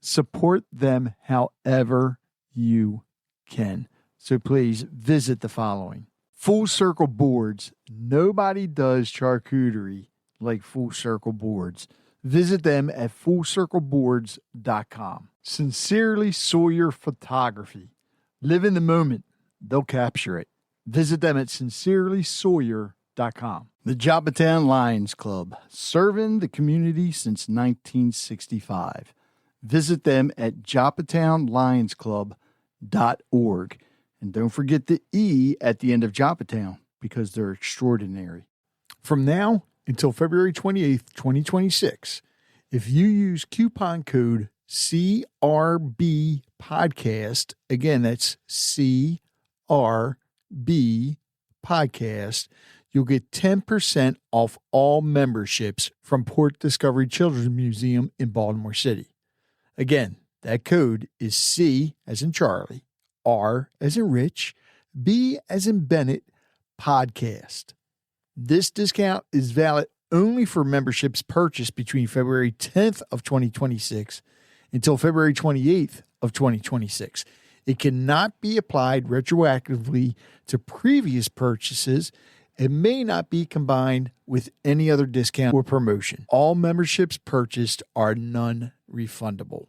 support them however you can. So please visit the following. Full Circle Boards. Nobody does charcuterie like Full Circle Boards. Visit them at fullcircleboards.com. Sincerely Sawyer Photography. Live in the moment. They'll capture it. Visit them at sincerelysawyer.com. The Joppatown Lions Club, serving the community since 1965. Visit them at joppatownlionsclub.org. And don't forget the E at the end of Joppatown, because they're extraordinary. From now until February 28th, 2026, if you use coupon code CRB Podcast, again, that's CRB Podcast, you'll get 10% off all memberships from Port Discovery Children's Museum in Baltimore City. Again, that code is C as in Charlie, R as in Rich, B as in Bennett, Podcast. This discount is valid only for memberships purchased between February 10th of 2026 until February 28th of 2026. It cannot be applied retroactively to previous purchases. It may not be combined with any other discount or promotion. All memberships purchased are non-refundable.